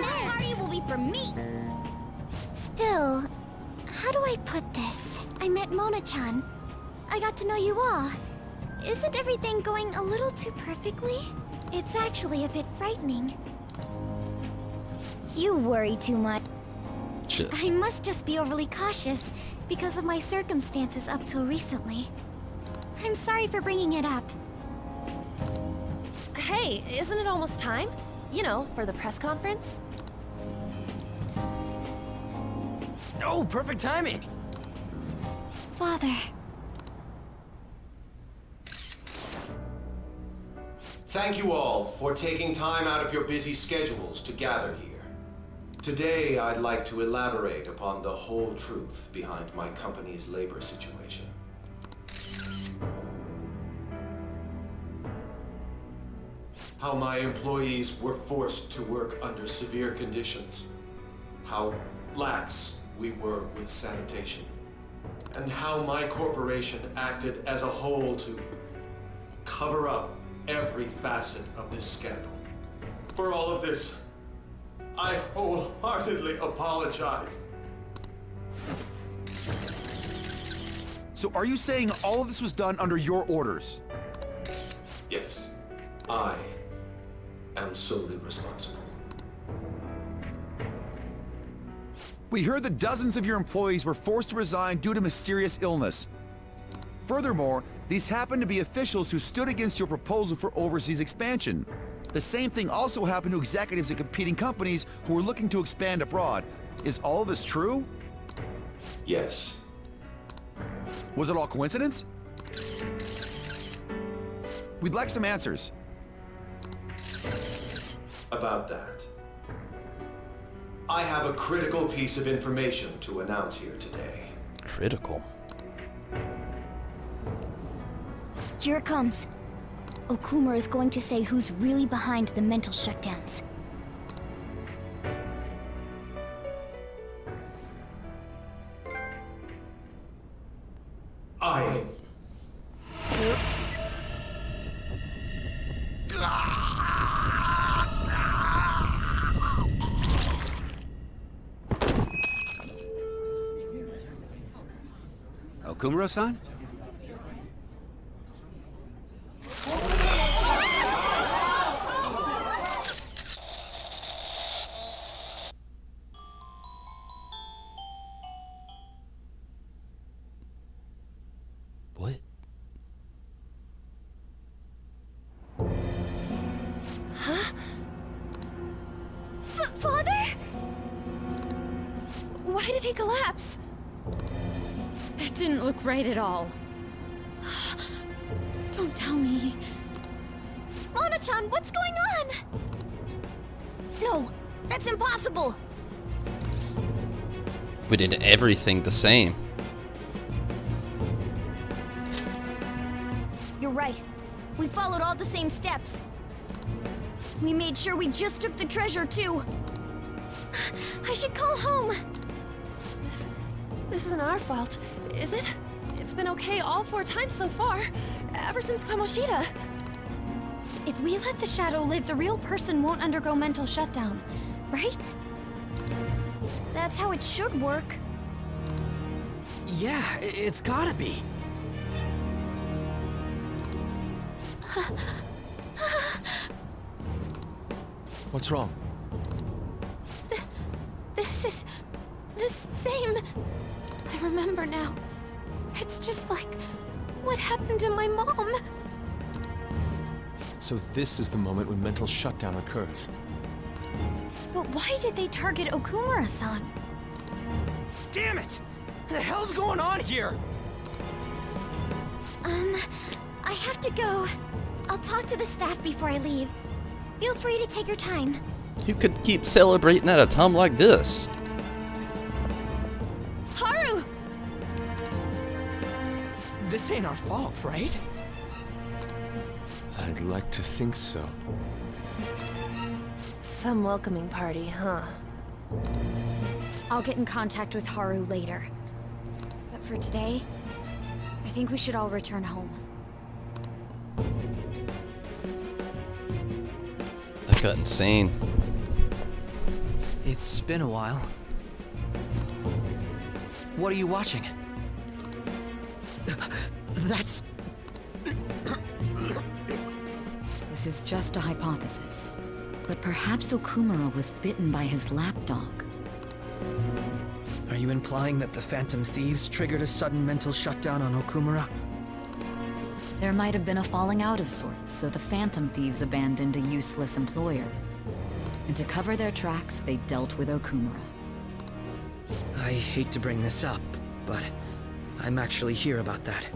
party will be for me. Still, how do I put this? I met Mona-chan. I got to know you all. Isn't everything going a little too perfectly? It's actually a bit frightening. You worry too much. Shit. I must just be overly cautious because of my circumstances up till recently. I'm sorry for bringing it up. Hey, isn't it almost time? You know, for the press conference? Oh, perfect timing! Father. Thank you all for taking time out of your busy schedules to gather here. Today, I'd like to elaborate upon the whole truth behind my company's labor situation. How my employees were forced to work under severe conditions. How lax we were with sanitation. And how my corporation acted as a whole to cover up every facet of this scandal. For all of this, I wholeheartedly apologize. So are you saying all of this was done under your orders? Yes, I am solely responsible. We heard that dozens of your employees were forced to resign due to mysterious illness. Furthermore, these happen to be officials who stood against your proposal for overseas expansion. The same thing also happened to executives at competing companies who were looking to expand abroad. Is all of this true? Yes. Was it all coincidence? We'd like some answers. About that, I have a critical piece of information to announce here today. Critical. Here it comes. Okumura is going to say who's really behind the mental shutdowns. I... Okumura-san? What? Father? Why did he collapse? That didn't look right at all. Don't tell me. Mona-chan, what's going on? No, that's impossible. We did everything the same. You're right. We followed all the same steps. We made sure we just took the treasure, too. I should call home. This isn't our fault, is it? It's been okay all 4 times so far, ever since Kamoshida. If we let the shadow live, the real person won't undergo mental shutdown, right? That's how it should work. Yeah, it's gotta be. What's wrong? This is the same. I remember now. It's just like what happened to my mom. So this is the moment when mental shutdown occurs. But why did they target Okumura-san? Damn it! What the hell's going on here? I have to go. I'll talk to the staff before I leave. Feel free to take your time. You could keep celebrating at a time like this. Haru! This ain't our fault, right? I'd like to think so. Some welcoming party, huh? I'll get in contact with Haru later. But for today, I think we should all return home. That got insane. It's been a while. What are you watching? That's... This is just a hypothesis. But perhaps Okumura was bitten by his lapdog. Are you implying that the Phantom Thieves triggered a sudden mental shutdown on Okumura? There might have been a falling out of sorts, so the Phantom Thieves abandoned a useless employer. And to cover their tracks, they dealt with Okumura. I hate to bring this up, but I'm actually here about that.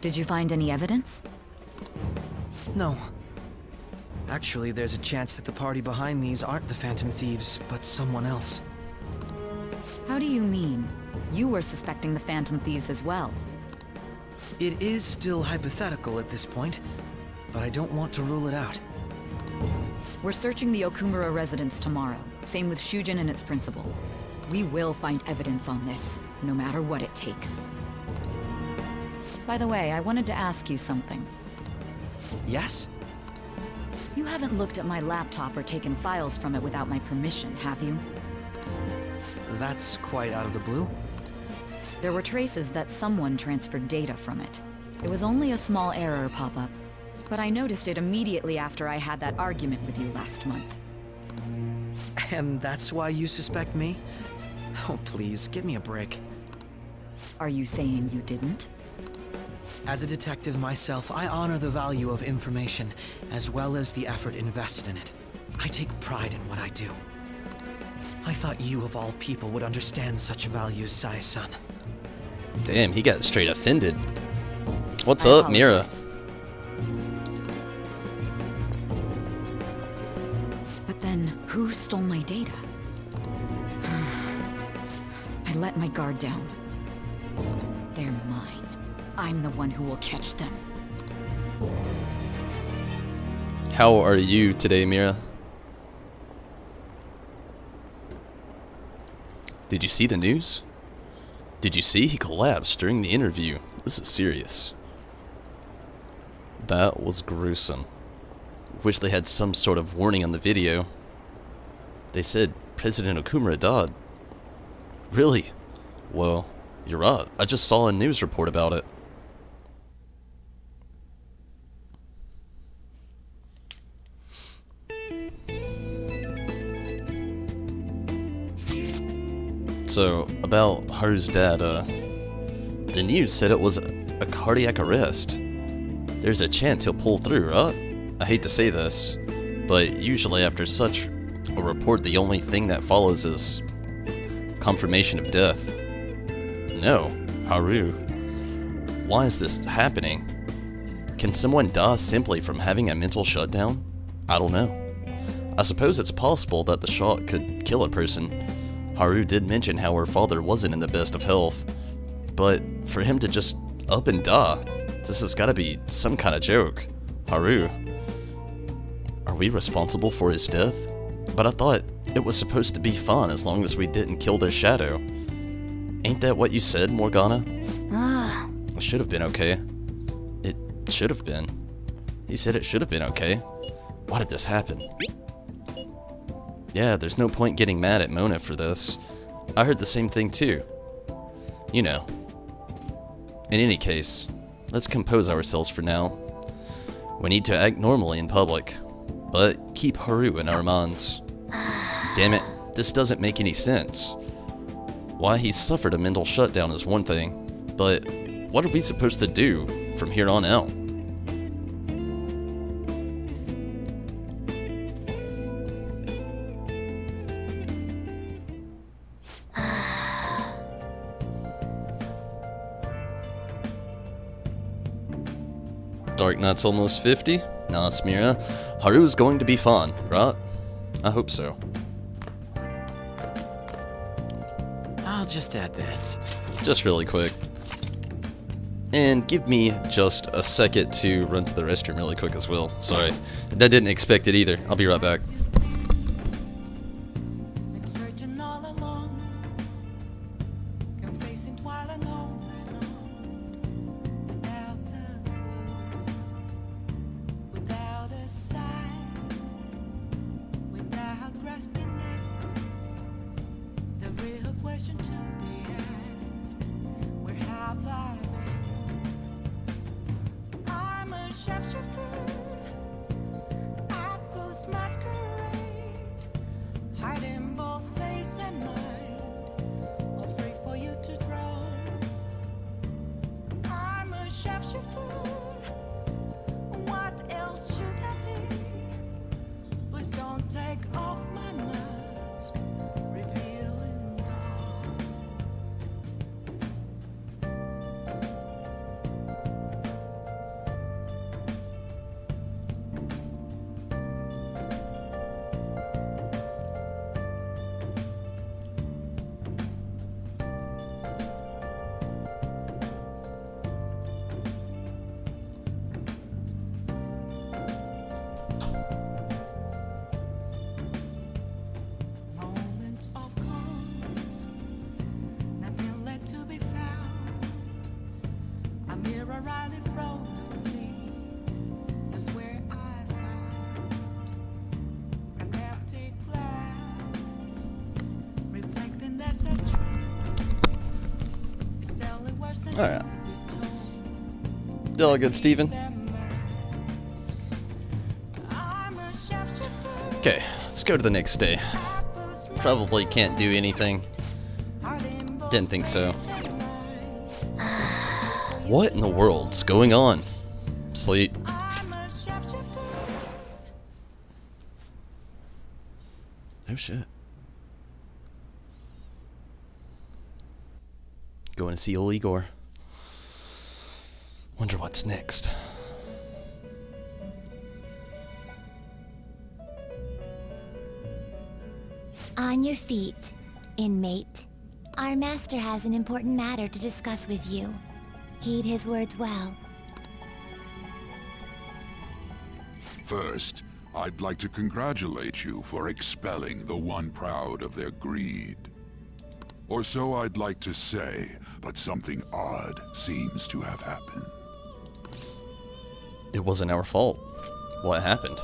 Did you find any evidence? No. Actually, there's a chance that the party behind these aren't the Phantom Thieves, but someone else. How do you mean? You were suspecting the Phantom Thieves as well. It is still hypothetical at this point, but I don't want to rule it out. We're searching the Okumura residence tomorrow. Same with Shujin and its principal. We will find evidence on this, no matter what it takes. By the way, I wanted to ask you something. Yes? You haven't looked at my laptop or taken files from it without my permission, have you? That's quite out of the blue. There were traces that someone transferred data from it. It was only a small error pop-up, but I noticed it immediately after I had that argument with you last month. And that's why you suspect me? Oh, please, give me a break. Are you saying you didn't? As a detective myself, I honor the value of information, as well as the effort invested in it. I take pride in what I do. I thought you, of all people, would understand such values, Sae-san. Damn, he got straight offended. What's up, Mira? But then, who stole my data? I let my guard down. They're mine. I'm the one who will catch them. How are you today, Mira? Did you see the news? Did you see he collapsed during the interview? This is serious. That was gruesome. Wish they had some sort of warning on the video. They said President Okumura died. Really? Well, you're right. I just saw a news report about it. So, about Haru's dad, the news said it was a cardiac arrest. There's a chance he'll pull through, right? I hate to say this, but usually after such a report, the only thing that follows is confirmation of death. No, Haru. Why is this happening? Can someone die simply from having a mental shutdown? I don't know. I suppose it's possible that the shot could kill a person. Haru did mention how her father wasn't in the best of health, but for him to just up and die, this has gotta be some kind of joke. Haru, we responsible for his death? But I thought it was supposed to be fun as long as we didn't kill their shadow. Ain't that what you said, Morgana? It should have been okay. It should have been. He said it should have been okay. Why did this happen? Yeah, there's no point getting mad at Mona for this. I heard the same thing too. You know. In any case, let's compose ourselves for now. We need to act normally in public, but keep Haru in our minds. Damn it, this doesn't make any sense. Why he suffered a mental shutdown is one thing, but what are we supposed to do from here on out? Dark Knight's almost 50? Nah, Smira. Haru's going to be fun, right? I hope so. I'll just add this. Just really quick. And give me just a second to run to the restroom really quick as well. Sorry. I didn't expect it either. I'll be right back. Alright. All good, Steven? Okay, let's go to the next day. Probably can't do anything. Didn't think so. What in the world's going on? Sleep. Oh shit. Going to see old Igor. Wonder what's next. On your feet, inmate. Our master has an important matter to discuss with you. Heed his words well. First, I'd like to congratulate you for expelling the one proud of their greed. Or so I'd like to say, but something odd seems to have happened. It wasn't our fault. What happened?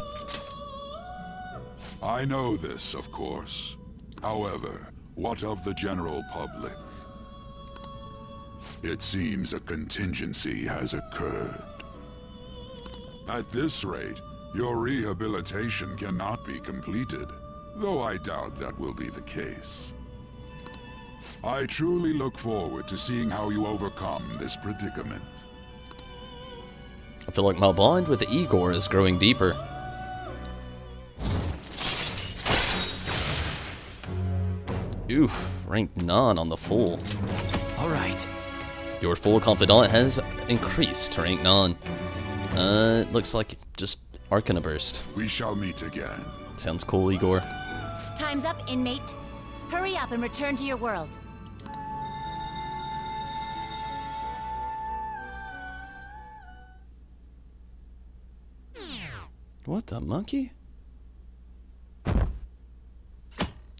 I know this, of course. However, what of the general public? It seems a contingency has occurred. At this rate, your rehabilitation cannot be completed, though I doubt that will be the case. I truly look forward to seeing how you overcome this predicament. I feel like my bond with Igor is growing deeper. Oof, rank 9 on the full. Alright. Your full confidant has increased to rank 9. Looks like just Arcana Burst. We shall meet again. Sounds cool, Igor. Time's up, inmate. Hurry up and return to your world. What the monkey?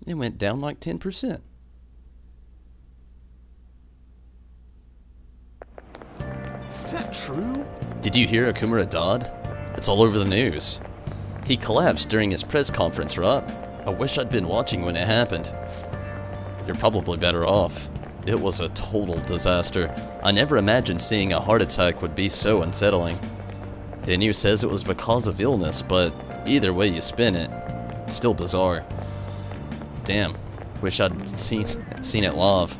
It went down like 10%. Is that true? Did you hear Okumura died? It's all over the news. He collapsed during his press conference, right? I wish I'd been watching when it happened. You're probably better off. It was a total disaster. I never imagined seeing a heart attack would be so unsettling. The news says it was because of illness, but either way you spin it, still bizarre. Damn, wish I'd seen it live.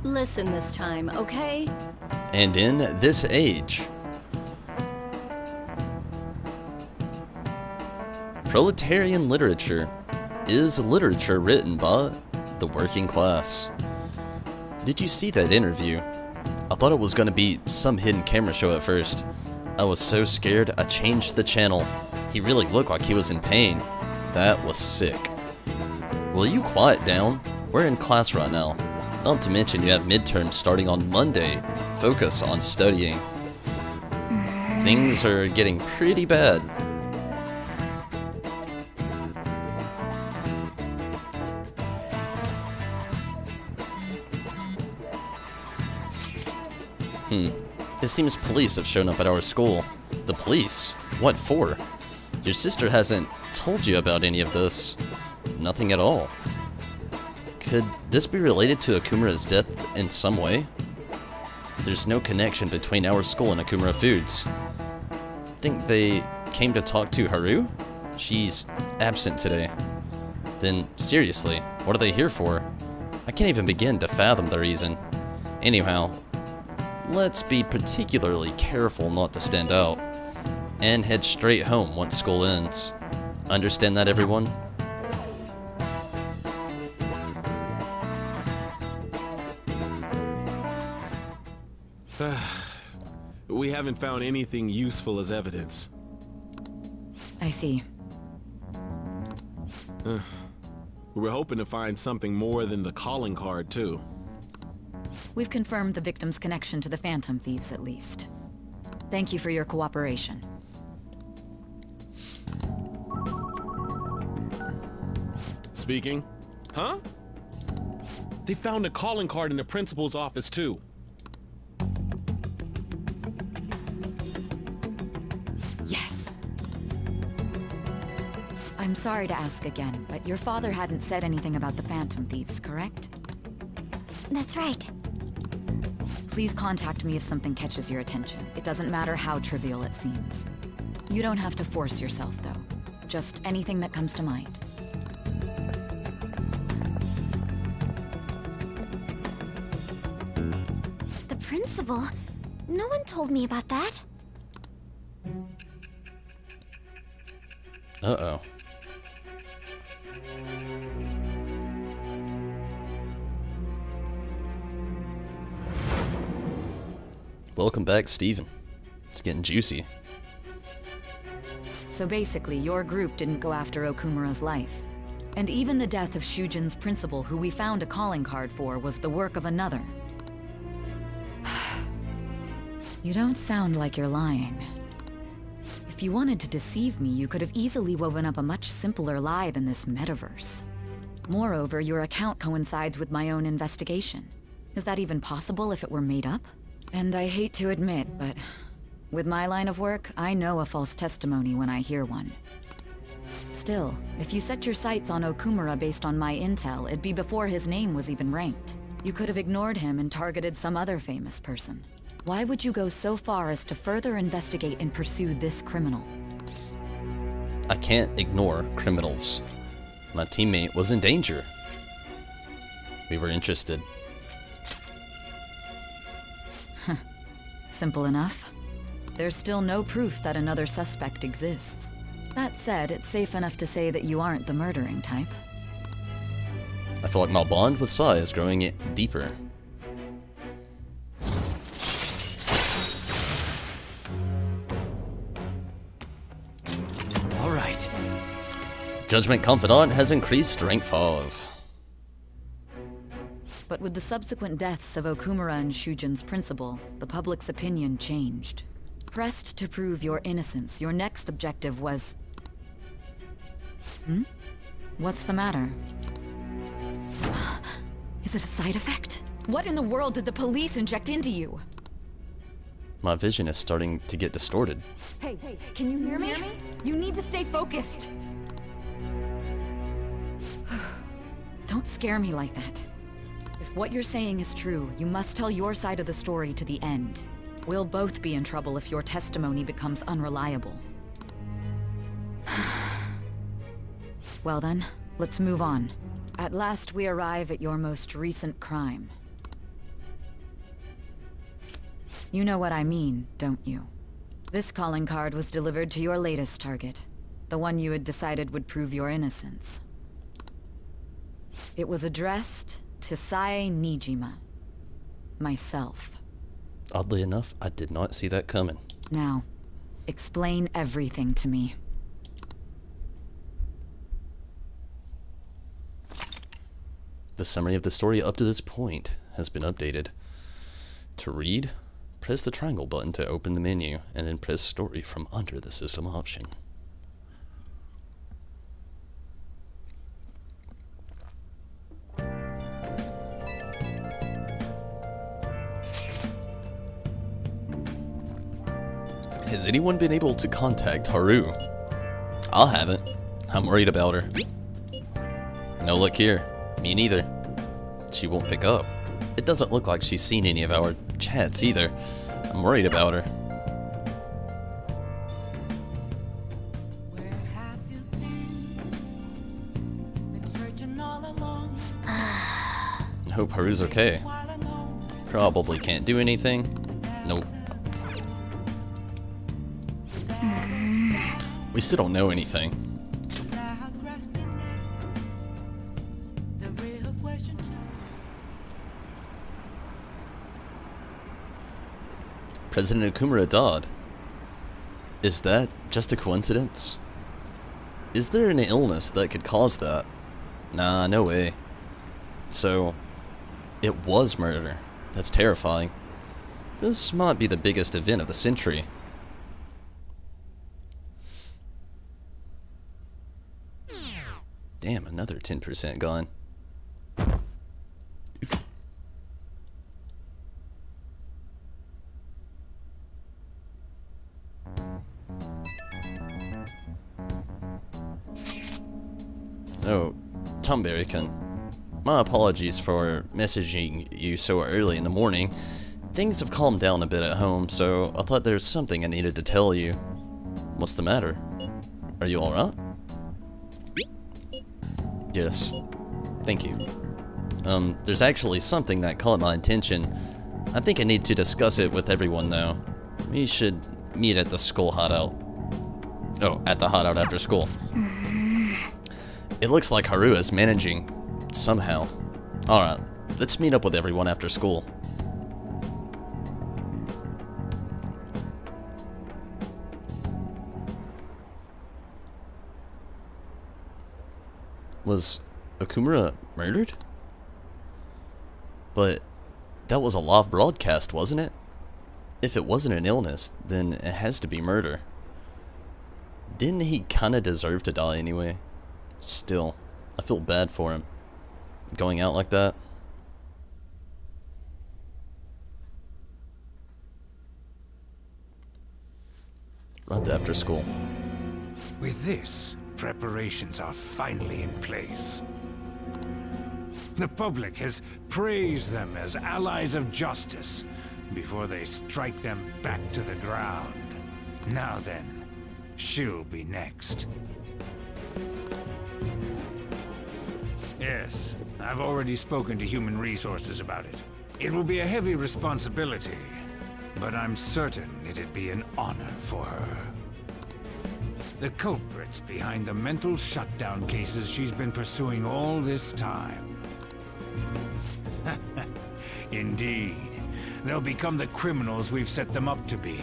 Listen this time, okay? And in this age, proletarian literature is literature written by the working class. Did you see that interview? I thought it was going to be some hidden camera show at first. I was so scared I changed the channel. He really looked like he was in pain. That was sick. Will you quiet down? We're in class right now. Not to mention you have midterms starting on Monday. Focus on studying. Things are getting pretty bad. It seems police have shown up at our school. The police? What for? Your sister hasn't told you about any of this. Nothing at all. Could this be related to Okumura's death in some way? There's no connection between our school and Okumura Foods. Think they came to talk to Haru? She's absent today. Then, seriously, what are they here for? I can't even begin to fathom the reason. Anyhow, let's be particularly careful not to stand out, and head straight home once school ends. Understand that, everyone? We haven't found anything useful as evidence. I see. We were hoping to find something more than the calling card, too. We've confirmed the victim's connection to the Phantom Thieves, at least. Thank you for your cooperation. Speaking? Huh? They found a calling card in the principal's office, too. Yes. I'm sorry to ask again, but your father hadn't said anything about the Phantom Thieves, correct? That's right. Please contact me if something catches your attention. It doesn't matter how trivial it seems. You don't have to force yourself, though. Just anything that comes to mind. The principal? No one told me about that. Uh-oh. Welcome back, Steven. It's getting juicy. So basically, your group didn't go after Okumura's life. And even the death of Shujin's principal, who we found a calling card for, was the work of another. You don't sound like you're lying. If you wanted to deceive me, you could have easily woven up a much simpler lie than this metaverse. Moreover, your account coincides with my own investigation. Is that even possible if it were made up? And I hate to admit, but with my line of work, I know a false testimony when I hear one. Still, if you set your sights on Okumura based on my intel, it'd be before his name was even ranked. You could have ignored him and targeted some other famous person. Why would you go so far as to further investigate and pursue this criminal? I can't ignore criminals. My teammate was in danger. We were interested. Simple enough. There's still no proof that another suspect exists. That said, it's safe enough to say that you aren't the murdering type. I feel like my bond with Sai is growing deeper. All right. Judgment Confidant has increased to rank 5. But with the subsequent deaths of Okumura and Shujin's principal, the public's opinion changed. Pressed to prove your innocence, your next objective was... What's the matter? Is it a side effect? What in the world did the police inject into you? My vision is starting to get distorted. Hey, can you hear me? You need to stay focused. Don't scare me like that. If what you're saying is true, you must tell your side of the story to the end. We'll both be in trouble if your testimony becomes unreliable. Well then, let's move on. At last we arrive at your most recent crime. You know what I mean, don't you? This calling card was delivered to your latest target. The one you had decided would prove your innocence. It was addressed to Sae Nijima. Myself. Oddly enough, I did not see that coming. Now, explain everything to me. The summary of the story up to this point has been updated. To read, press the triangle button to open the menu, and then press story from under the system option. Has anyone been able to contact Haru? I haven't. I'm worried about her. No luck here. Me neither. She won't pick up. It doesn't look like she's seen any of our chats either. I'm worried about her. I hope Haru's okay. Probably can't do anything. Nope. We still don't know anything. President Okumura died. Is that just a coincidence? Is there an illness that could cause that? Nah, no way. So, it was murder. That's terrifying. This might be the biggest event of the century. Damn, another 10% gone. Oh, Tomberry-kun. My apologies for messaging you so early in the morning. Things have calmed down a bit at home, so I thought there was something I needed to tell you. What's the matter? Are you alright? Yes. Thank you. There's actually something that caught my attention. I think I need to discuss it with everyone, though. We should meet at the school hideout. Oh, at the hideout after school. It looks like Haru is managing somehow. Alright, let's meet up with everyone after school. Was Okumura murdered? But that was a live broadcast, wasn't it? If it wasn't an illness, then it has to be murder. Didn't he kinda deserve to die anyway? Still, I feel bad for him. Going out like that. Right after school. With this, preparations are finally in place. The public has praised them as allies of justice before they strike them back to the ground. Now then, she'll be next. Yes, I've already spoken to Human Resources about it. It will be a heavy responsibility, but I'm certain it'd be an honor for her. The culprits behind the mental shutdown cases she's been pursuing all this time. Indeed, they'll become the criminals we've set them up to be,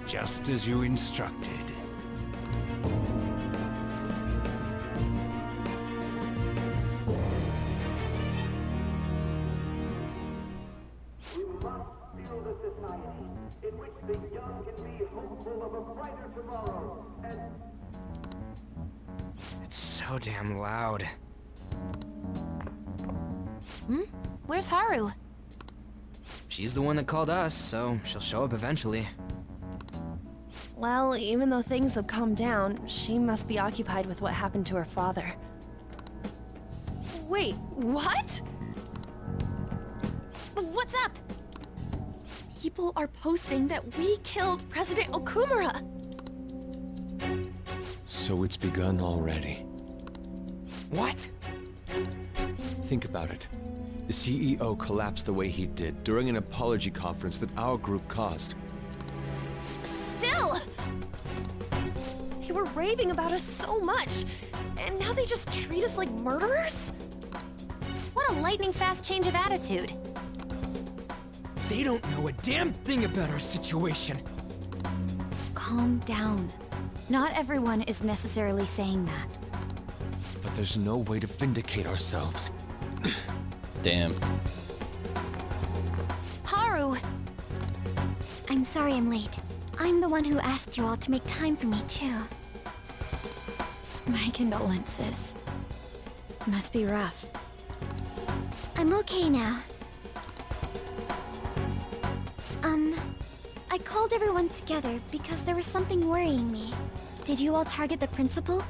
just as you instructed. It's so damn loud. Where's Haru? She's the one that called us, so she'll show up eventually. Well, even though things have calmed down, she must be occupied with what happened to her father. Wait, what? What's up? People are posting that we killed President Okumura! So it's begun already. What? Think about it. The CEO collapsed the way he did during an apology conference that our group caused. Still! They were raving about us so much, and now they just treat us like murderers? What a lightning-fast change of attitude. They don't know a damn thing about our situation. Calm down. Not everyone is necessarily saying that. But there's no way to vindicate ourselves. Damn. Haru! I'm sorry I'm late. I'm the one who asked you all to make time for me, too. My condolences. Must be rough. I'm okay now. I called everyone together because there was something worrying me. Did you all target the principal?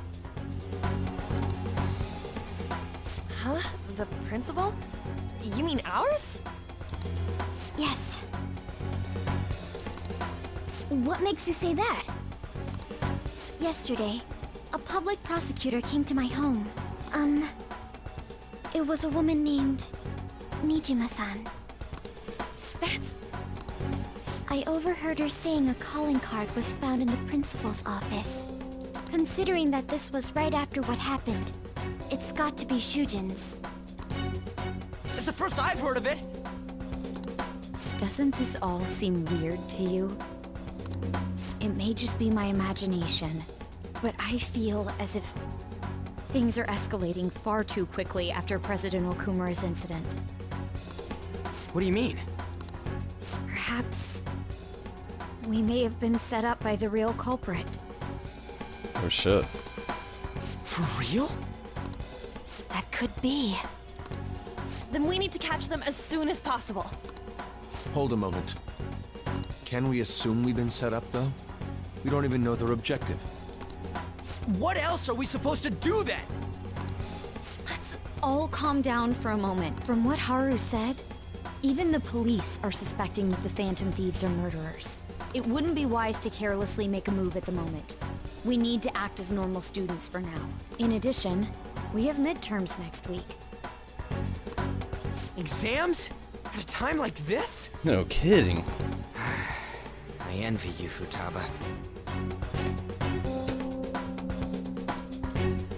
Huh? The principal? You mean ours? Yes. What makes you say that? Yesterday, a public prosecutor came to my home. It was a woman named Nijima-san. That's... I overheard her saying a calling card was found in the principal's office. Considering that this was right after what happened, it's got to be Shujin's. It's the first I've heard of it! Doesn't this all seem weird to you? It may just be my imagination, but I feel as if things are escalating far too quickly after President Okumura's incident. What do you mean? Perhaps we may have been set up by the real culprit. Oh shit. For real? That could be. Then we need to catch them as soon as possible. Hold a moment. Can we assume we've been set up, though? We don't even know their objective. What else are we supposed to do then? Let's all calm down for a moment. From what Haru said, even the police are suspecting that the Phantom Thieves are murderers. It wouldn't be wise to carelessly make a move at the moment. We need to act as normal students for now. In addition, we have midterms next week. Exams? At a time like this? No kidding. I envy you, Futaba.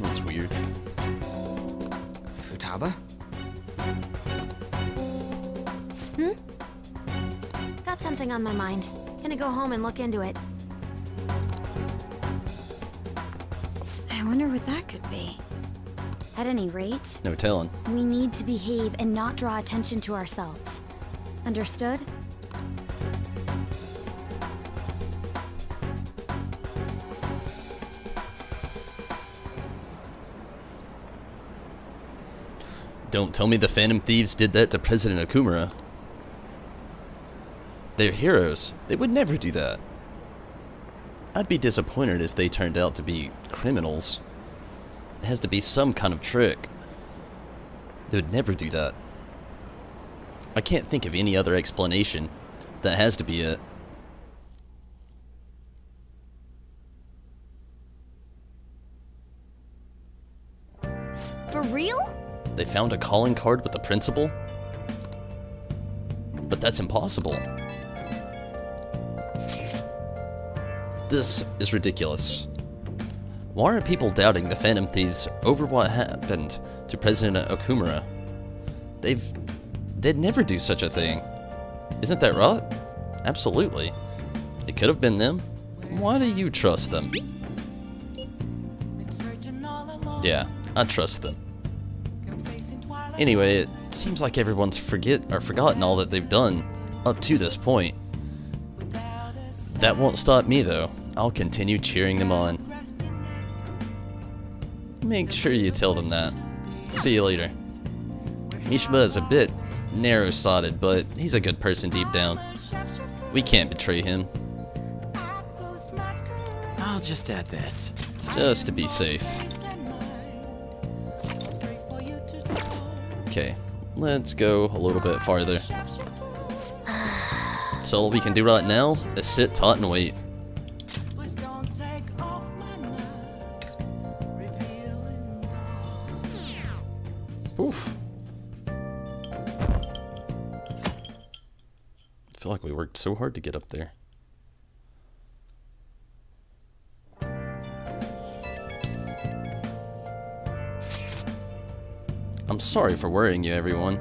That's weird. Futaba? Got something on my mind. Gonna go home and look into it. I wonder what that could be. At any rate, No telling. we need to behave and not draw attention to ourselves. Understood? Don't tell me the Phantom Thieves did that to President Okumura. They're heroes. They would never do that. I'd be disappointed if they turned out to be criminals. It has to be some kind of trick. They would never do that. I can't think of any other explanation. That has to be it. For real? They found a calling card with the principal? But that's impossible. This is ridiculous. Why are people doubting the Phantom Thieves over what happened to President Okumura? They'd never do such a thing. Isn't that right? Absolutely. It could have been them. Why do you trust them? Yeah, I trust them. Anyway, it seems like everyone's forgotten all that they've done up to this point. That won't stop me though. I'll continue cheering them on. Make sure you tell them that. See you later. Mishima is a bit narrow-sided, but he's a good person deep down. We can't betray him. I'll just add this. Just to be safe. Okay, let's go a little bit farther. So all we can do right now is sit taut and wait. Oof. I feel like we worked so hard to get up there. I'm sorry for worrying you, everyone.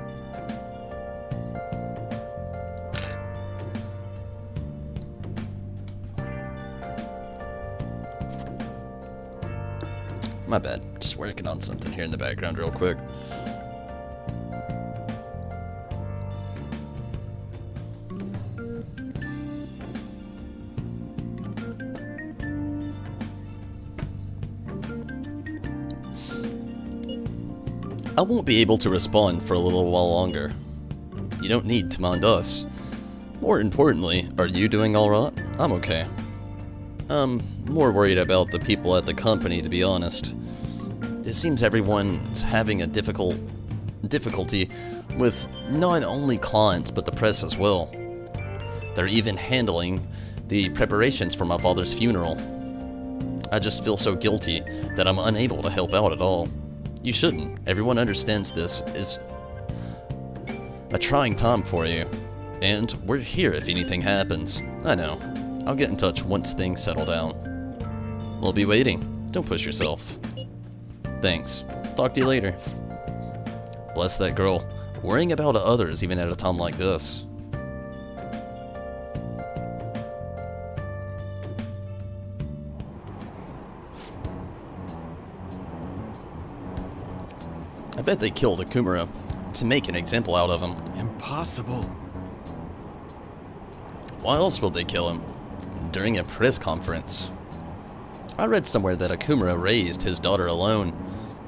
My bad. Just working on something here in the background real quick. I won't be able to respond for a little while longer. You don't need to mind us. More importantly, are you doing alright? I'm okay. I'm more worried about the people at the company, to be honest. It seems everyone's having a difficulty with not only clients, but the press as well. They're even handling the preparations for my father's funeral. I just feel so guilty that I'm unable to help out at all. You shouldn't. Everyone understands this is a trying time for you. And we're here if anything happens. I know. I'll get in touch once things settle down. We'll be waiting. Don't push yourself. Thanks. Talk to you later. Bless that girl. Worrying about others even at a time like this. I bet they killed Okumura to make an example out of him. Impossible. Why else would they kill him? During a press conference. I read somewhere that Okumura raised his daughter alone.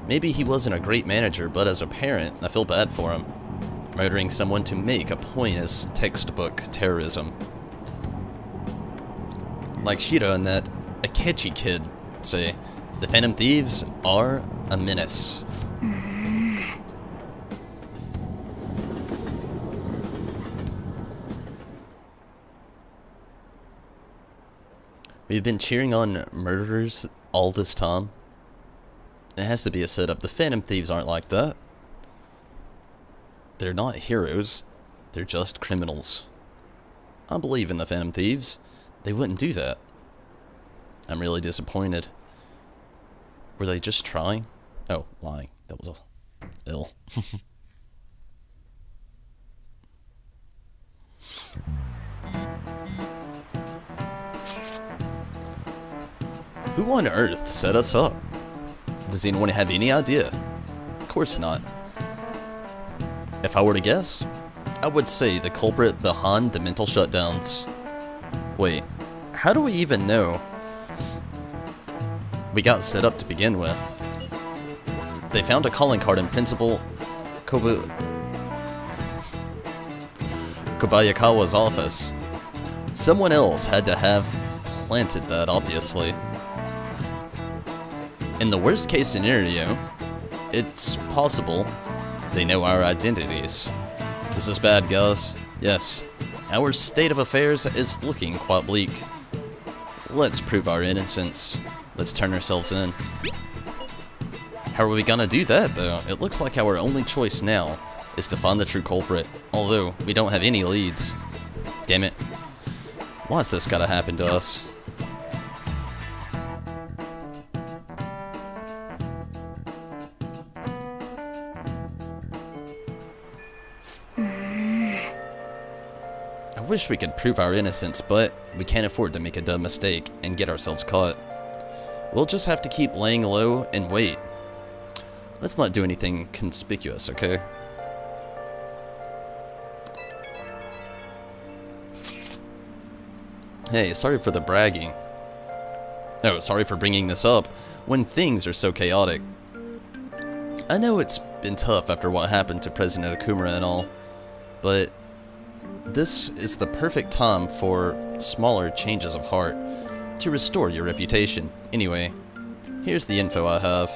Maybe he wasn't a great manager, but as a parent, I feel bad for him. Murdering someone to make a point is textbook terrorism. Like Shiro and that Akechi kid say, the Phantom Thieves are a menace. We've been cheering on murderers all this time. It has to be a setup. The Phantom Thieves aren't like that. They're not heroes. They're just criminals. I believe in the Phantom Thieves. They wouldn't do that. I'm really disappointed. Were they just trying? Oh, lying. That was ill. Who on earth set us up? Does anyone have any idea? Of course not. If I were to guess, I would say the culprit behind the mental shutdowns. Wait, how do we even know we got set up to begin with? They found a calling card in Principal Kobayakawa's office. Someone else had to have planted that, obviously. In the worst case scenario, it's possible they know our identities. This is bad, guys. Yes, our state of affairs is looking quite bleak. Let's prove our innocence. Let's turn ourselves in. How are we gonna do that, though? It looks like our only choice now is to find the true culprit, although we don't have any leads. Damn it. Why's this gotta happen to us? I wish we could prove our innocence, but we can't afford to make a dumb mistake and get ourselves caught. We'll just have to keep laying low and wait. Let's not do anything conspicuous, okay? Hey, sorry for the bragging. Oh, sorry for bringing this up when things are so chaotic. I know it's been tough after what happened to President Okumura and all, but this is the perfect time for smaller changes of heart to restore your reputation. Anyway, here's the info I have.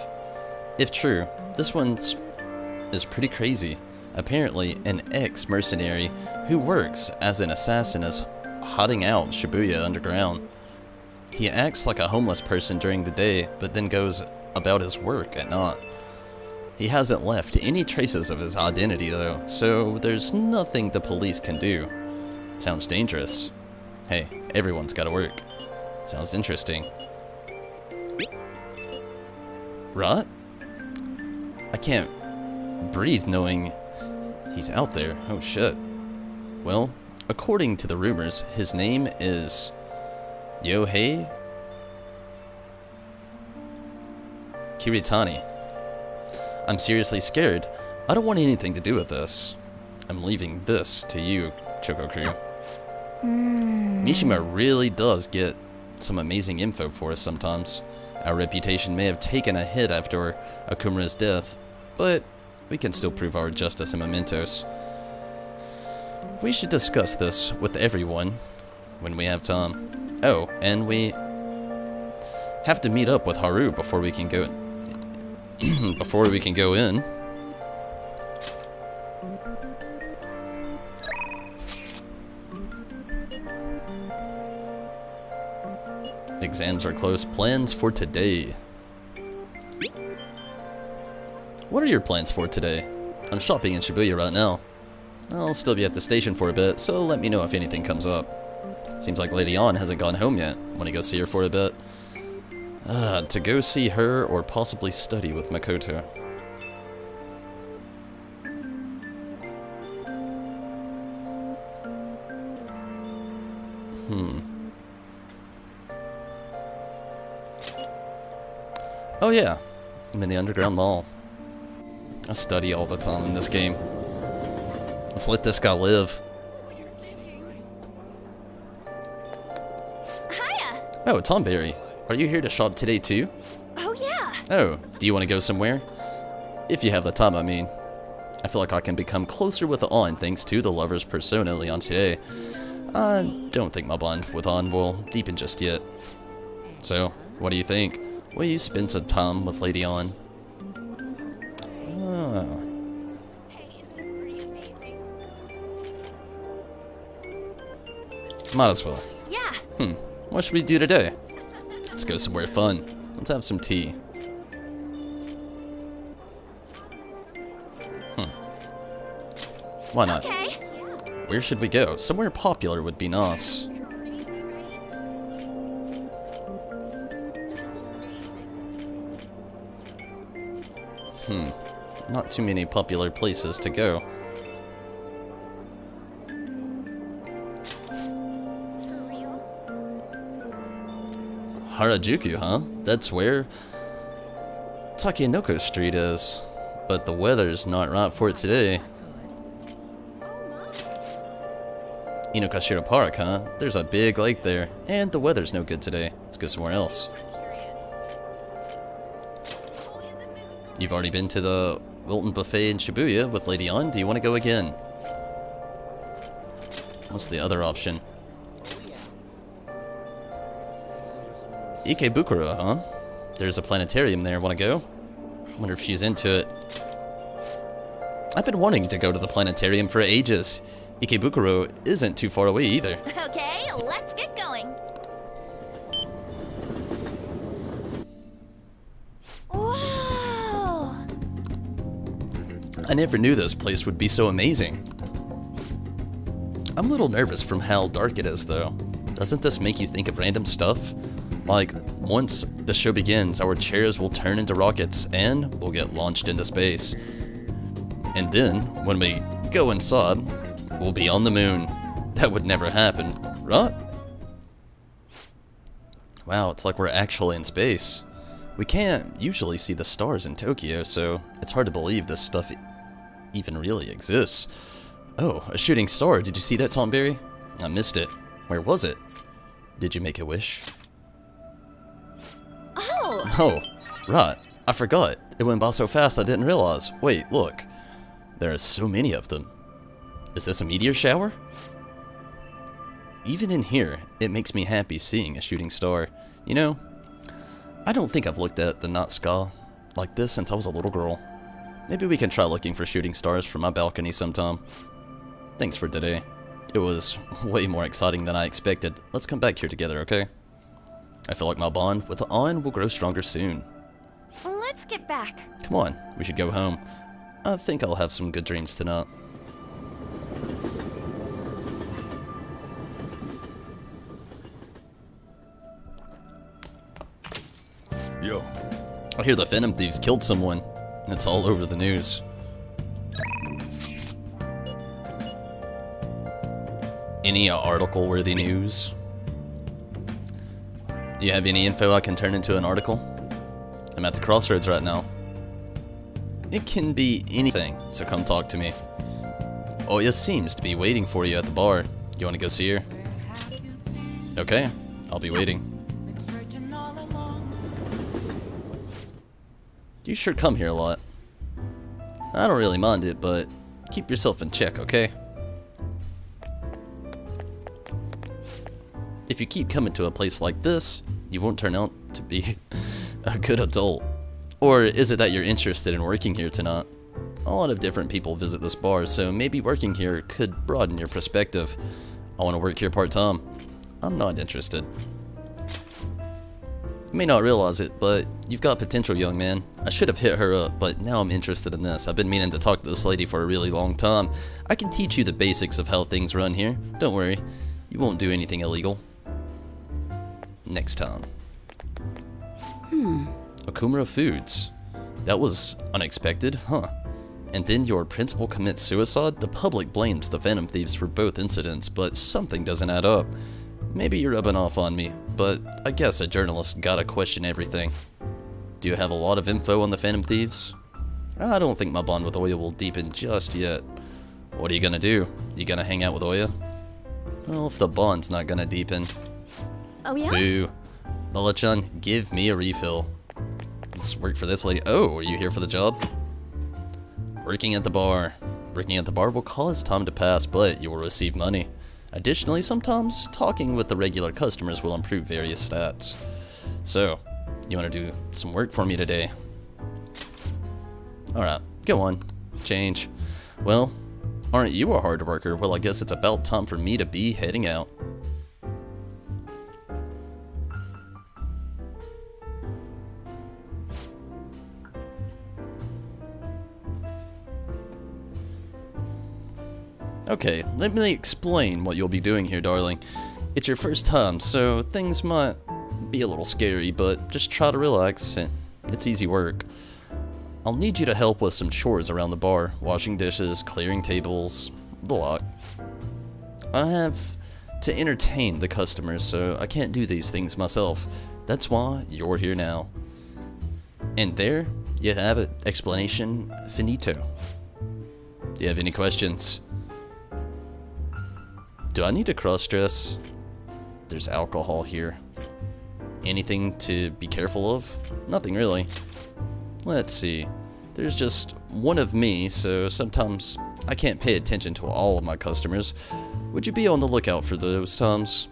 If true, this one is pretty crazy. Apparently, an ex-mercenary who works as an assassin is hiding out in Shibuya underground. He acts like a homeless person during the day, but then goes about his work at night. He hasn't left any traces of his identity though, so there's nothing the police can do. Sounds dangerous. Hey, everyone's gotta work. Sounds interesting. Right? I can't breathe knowing he's out there. Oh shit. Well, according to the rumors, his name is Yohei Kiritani. I'm seriously scared. I don't want anything to do with this. I'm leaving this to you, Choco Crew. Mishima really does get some amazing info for us sometimes. Our reputation may have taken a hit after Okumura's death, but we can still prove our justice in mementos. We should discuss this with everyone when we have time. Oh, and we have to meet up with Haru before we can go before we can go in. Exams are close. Plans for today. What are your plans for today? I'm shopping in Shibuya right now. I'll still be at the station for a bit, so let me know if anything comes up. Seems like Lady Ann hasn't gone home yet. Want to go see her for a bit? To go see her or possibly study with Makoto. Oh yeah, I'm in the underground mall. I study all the time in this game. Let's let this guy live. Hiya! Oh, Tomberry. Are you here to shop today too? Oh yeah! Oh, do you want to go somewhere? If you have the time, I mean. I feel like I can become closer with Ann thanks to the lover's persona Leontier. I don't think my bond with Ann will deepen just yet. So, what do you think? Will you spend some time with Lady Ann? Oh. Might as well. Yeah. What should we do today? Let's go somewhere fun. Let's have some tea. Why not? Okay. Where should we go? Somewhere popular would be nice. Not too many popular places to go. Harajuku, huh? That's where Takenoko Street is. But the weather's not right for it today. Inokashira Park, huh? There's a big lake there, and the weather's no good today. Let's go somewhere else. You've already been to the Wilton Buffet in Shibuya with Lady Ann. Do you want to go again? What's the other option? Ikebukuro, huh? There's a planetarium there. Want to go? Wonder if she's into it. I've been wanting to go to the planetarium for ages. Ikebukuro isn't too far away either. Okay, let's get going. Whoa! I never knew this place would be so amazing. I'm a little nervous from how dark it is, though. Doesn't this make you think of random stuff? Like, once the show begins, our chairs will turn into rockets, and we'll get launched into space. And then, when we go inside, we'll be on the moon. That would never happen, right? Wow, it's like we're actually in space. We can't usually see the stars in Tokyo, so it's hard to believe this stuff even really exists. Oh, a shooting star. Did you see that, Tomberry? I missed it. Where was it? Did you make a wish? Oh! Oh, right. I forgot. It went by so fast I didn't realize. Wait, look. There are so many of them. Is this a meteor shower? Even in here, it makes me happy seeing a shooting star. You know, I don't think I've looked at the night sky like this since I was a little girl. Maybe we can try looking for shooting stars from my balcony sometime. Thanks for today. It was way more exciting than I expected. Let's come back here together, okay? I feel like my bond with Ann will grow stronger soon. Let's get back. Come on, we should go home. I think I'll have some good dreams tonight. Yo. I hear the Phantom Thieves killed someone. It's all over the news. Any article-worthy news? Do you have any info I can turn into an article? I'm at the crossroads right now. It can be anything, so come talk to me. Oya seems to be waiting for you at the bar. You want to go see her? Okay, I'll be waiting. You sure come here a lot. I don't really mind it, but keep yourself in check, okay? If you keep coming to a place like this, you won't turn out to be a good adult. Or is it that you're interested in working here tonight? A lot of different people visit this bar, so maybe working here could broaden your perspective. I want to work here part-time. I'm not interested. You may not realize it, but you've got potential, young man. I should have hit her up, but now I'm interested in this. I've been meaning to talk to this lady for a really long time. I can teach you the basics of how things run here. Don't worry. You won't do anything illegal. Next time. Okumura Foods. That was unexpected, huh? And then your principal commits suicide? The public blames the Phantom Thieves for both incidents, but something doesn't add up. Maybe you're rubbing off on me, but I guess a journalist gotta question everything. Do you have a lot of info on the Phantom Thieves? I don't think my bond with Oya will deepen just yet. What are you gonna do? You gonna hang out with Oya? Well, if the bond's not gonna deepen. Oh yeah? Boo. Lola-chan, give me a refill. Let's work for this lady. Oh, are you here for the job? Working at the bar. Working at the bar will cause time to pass, but you will receive money. Additionally, sometimes talking with the regular customers will improve various stats. So, you want to do some work for me today? Alright, go on. Change. Well, aren't you a hard worker? Well, I guess it's about time for me to be heading out. Okay, let me explain what you'll be doing here, darling. It's your first time, so things might be a little scary, but just try to relax. It's easy work. I'll need you to help with some chores around the bar, washing dishes, clearing tables, the lot. I have to entertain the customers, so I can't do these things myself. That's why you're here now. And there you have it. Explanation finito. Do you have any questions? Do I need to cross-dress? There's alcohol here. Anything to be careful of? Nothing really. Let's see. There's just one of me, so sometimes I can't pay attention to all of my customers. Would you be on the lookout for those times?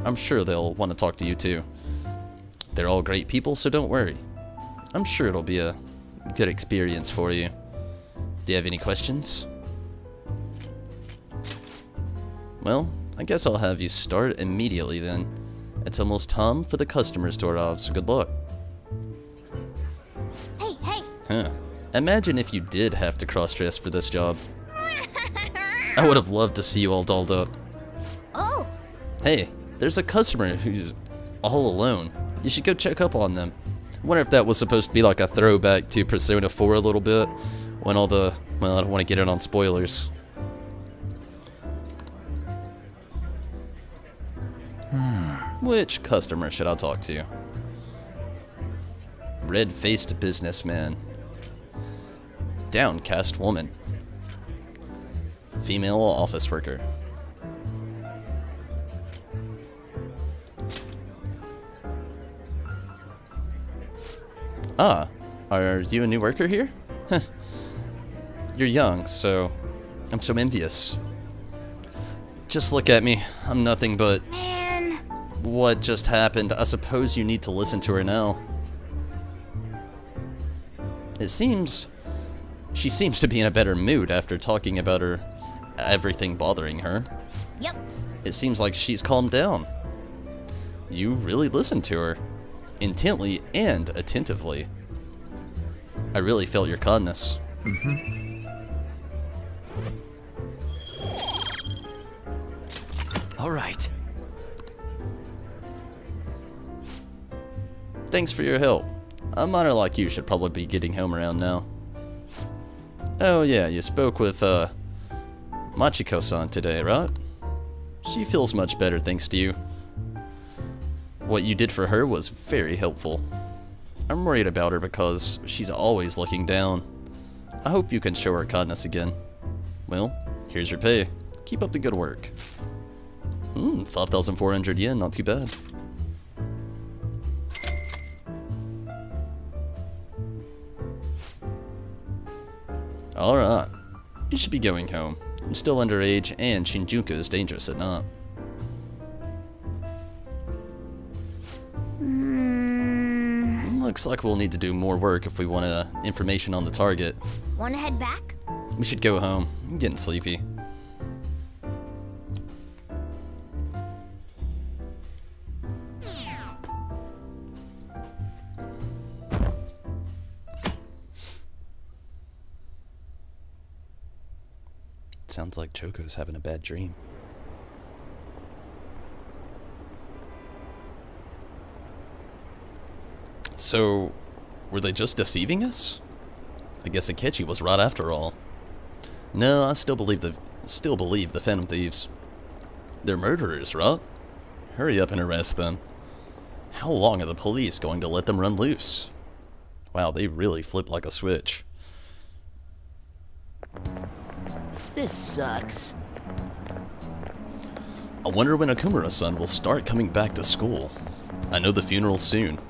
I'm sure they'll want to talk to you too. They're all great people, so don't worry. I'm sure it'll be a good experience for you. Do you have any questions? Well, I guess I'll have you start immediately then. It's almost time for the customers to arrive, so good luck. Hey, hey! Huh. Imagine if you did have to cross-dress for this job. I would have loved to see you all dolled up. Oh! Hey, there's a customer who's all alone. You should go check up on them. I wonder if that was supposed to be like a throwback to Persona 4 a little bit. When all the... well, I don't want to get in on spoilers. Which customer should I talk to? Red-faced businessman. Downcast woman. Female office worker. Ah, are you a new worker here? Huh. You're young, so I'm so envious. Just look at me. I'm nothing but... Man. What just happened? I suppose you need to listen to her now. It seems... She seems to be in a better mood after talking about everything bothering her. Yep. It seems like she's calmed down. You really listened to her. Intently and attentively. I really felt your kindness. All right. Thanks for your help. A miner like you should probably be getting home around now. Oh yeah, you spoke with, Machiko-san today, right? She feels much better thanks to you. What you did for her was very helpful. I'm worried about her because she's always looking down. I hope you can show her kindness again. Well, here's your pay. Keep up the good work. 5,400 yen, not too bad. Alright, you should be going home. You're still underage, and Shinjuku is dangerous at night. Looks like we'll need to do more work if we want information on the target. Wanna head back? We should go home. I'm getting sleepy. Sounds like Choco's having a bad dream. So, were they just deceiving us? I guess Akechi was right after all. No, I still believe the Phantom Thieves. They're murderers, right? Hurry up and arrest them. How long are the police going to let them run loose? Wow, they really flip like a switch. This sucks. I wonder when Okumura-san will start coming back to school. I know the funeral's soon.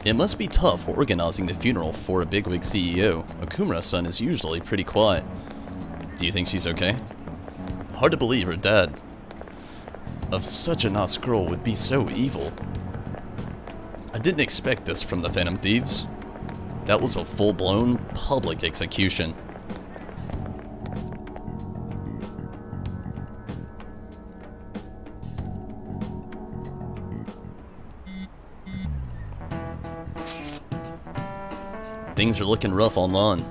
It must be tough organizing the funeral for a bigwig CEO. Okumura-san is usually pretty quiet. Do you think she's okay? Hard to believe her dad of such a nice girl would be so evil. I didn't expect this from the Phantom Thieves. That was a full-blown public execution. Things are looking rough online.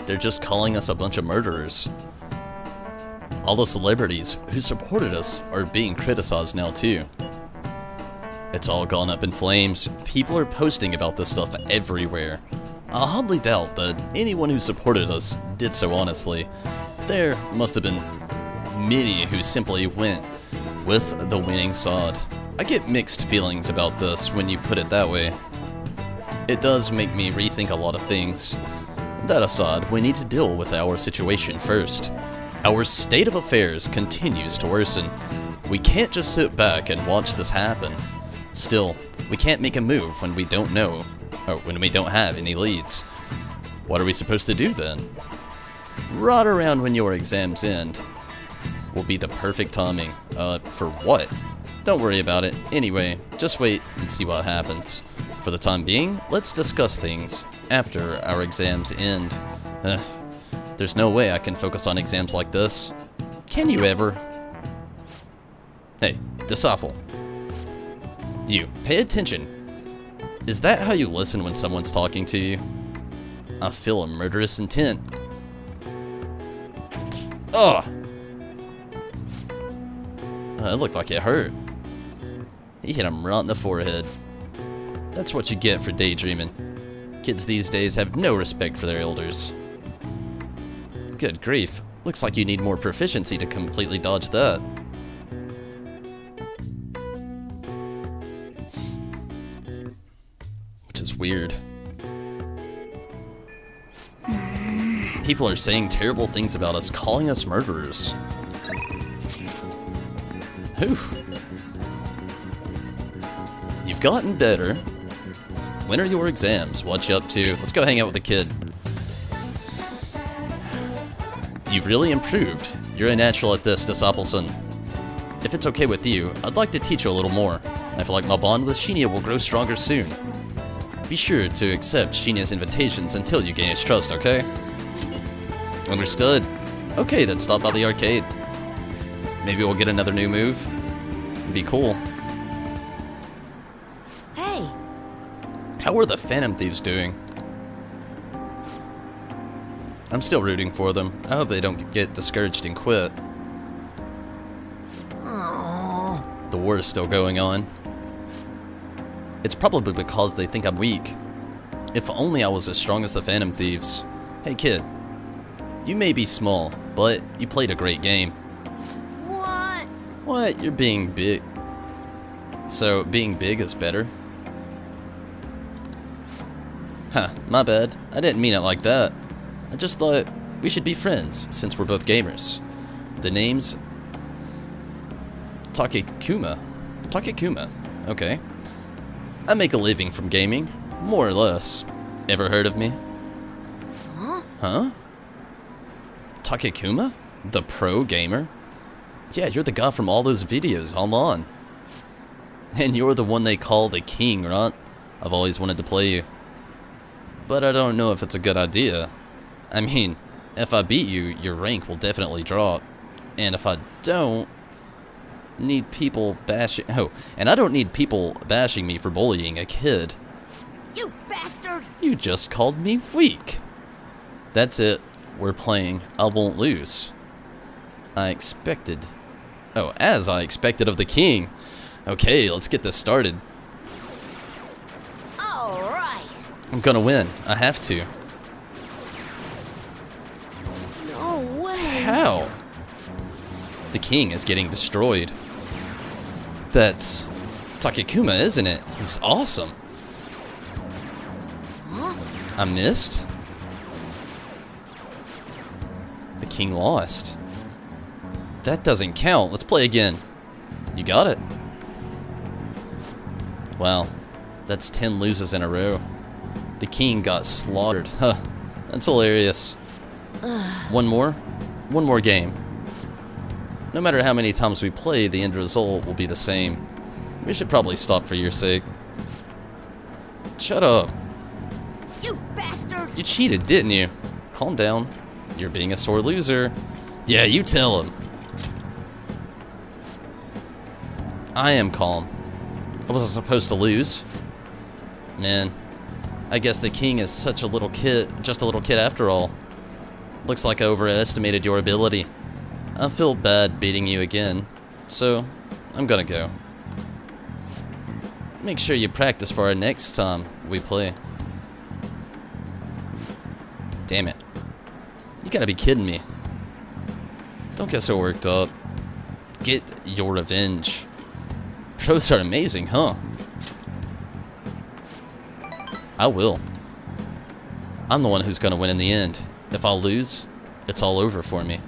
They're just calling us a bunch of murderers. All the celebrities who supported us are being criticized now too. It's all gone up in flames. People are posting about this stuff everywhere. I hardly doubt that anyone who supported us did so honestly. There must have been many who simply went with the winning side. I get mixed feelings about this when you put it that way. It does make me rethink a lot of things. That aside, we need to deal with our situation first. Our state of affairs continues to worsen. We can't just sit back and watch this happen. Still, we can't make a move when we don't know, or when we don't have any leads. What are we supposed to do then? Right around when your exams end will be the perfect timing. For what? Don't worry about it. Anyway, just wait and see what happens. For the time being, let's discuss things after our exams end. There's no way I can focus on exams like this. Can you ever? Hey, Disciple. You, pay attention. Is that how you listen when someone's talking to you? I feel a murderous intent. Ugh! It looked like it hurt. He hit him right in the forehead. That's what you get for daydreaming. Kids these days have no respect for their elders. Good grief. Looks like you need more proficiency to completely dodge that. Which is weird. People are saying terrible things about us, calling us murderers. Whew. You've gotten better. When are your exams? What you up to? Let's go hang out with the kid. You've really improved. You're a natural at this, Discipleson. If it's okay with you, I'd like to teach you a little more. I feel like my bond with Shinya will grow stronger soon. Be sure to accept Shinya's invitations until you gain his trust, okay? Understood. Okay, then stop by the arcade. Maybe we'll get another new move. It'd be cool. Hey. How are the Phantom Thieves doing? I'm still rooting for them. I hope they don't get discouraged and quit. Oh. The war is still going on. It's probably because they think I'm weak. If only I was as strong as the Phantom Thieves. Hey kid, you may be small, but you played a great game. What? What? You're being big. So, being big is better? Huh, my bad. I didn't mean it like that. I just thought we should be friends, since we're both gamers. The name's Takekuma. Takekuma, okay. I make a living from gaming, more or less. Ever heard of me? Huh? Huh? Takekuma? The pro gamer? Yeah, you're the guy from all those videos, I'm on. And you're the one they call the king, right? I've always wanted to play you. But I don't know if it's a good idea. I mean, if I beat you, your rank will definitely drop. And if I don't need people bashing... Oh, and I don't need people bashing me for bullying a kid. You bastard! You just called me weak. That's it. We're playing. I won't lose. I expected... Oh, as I expected of the king. Okay, let's get this started. Alright. I'm gonna win. I have to. No way. How? The king is getting destroyed. That's Takekuma, isn't it? He's awesome. Huh? I missed? The king lost. That doesn't count. Let's play again. You got it. Wow. That's 10 loses in a row. The king got slaughtered. Huh. That's hilarious. One more? One more game. No matter how many times we play, the end result will be the same. We should probably stop for your sake. Shut up. You bastard! You cheated, didn't you? Calm down. You're being a sore loser. Yeah, you tell him. I am calm. I wasn't supposed to lose. Man, I guess the king is such a little kid, just a little kid after all. Looks like I overestimated your ability. I feel bad beating you again, so I'm gonna go. Make sure you practice for our next time we play. Damn it. You gotta be kidding me. Don't get so worked up. Get your revenge. Pros are amazing, huh? I will. I'm the one who's gonna win in the end. If I lose, it's all over for me.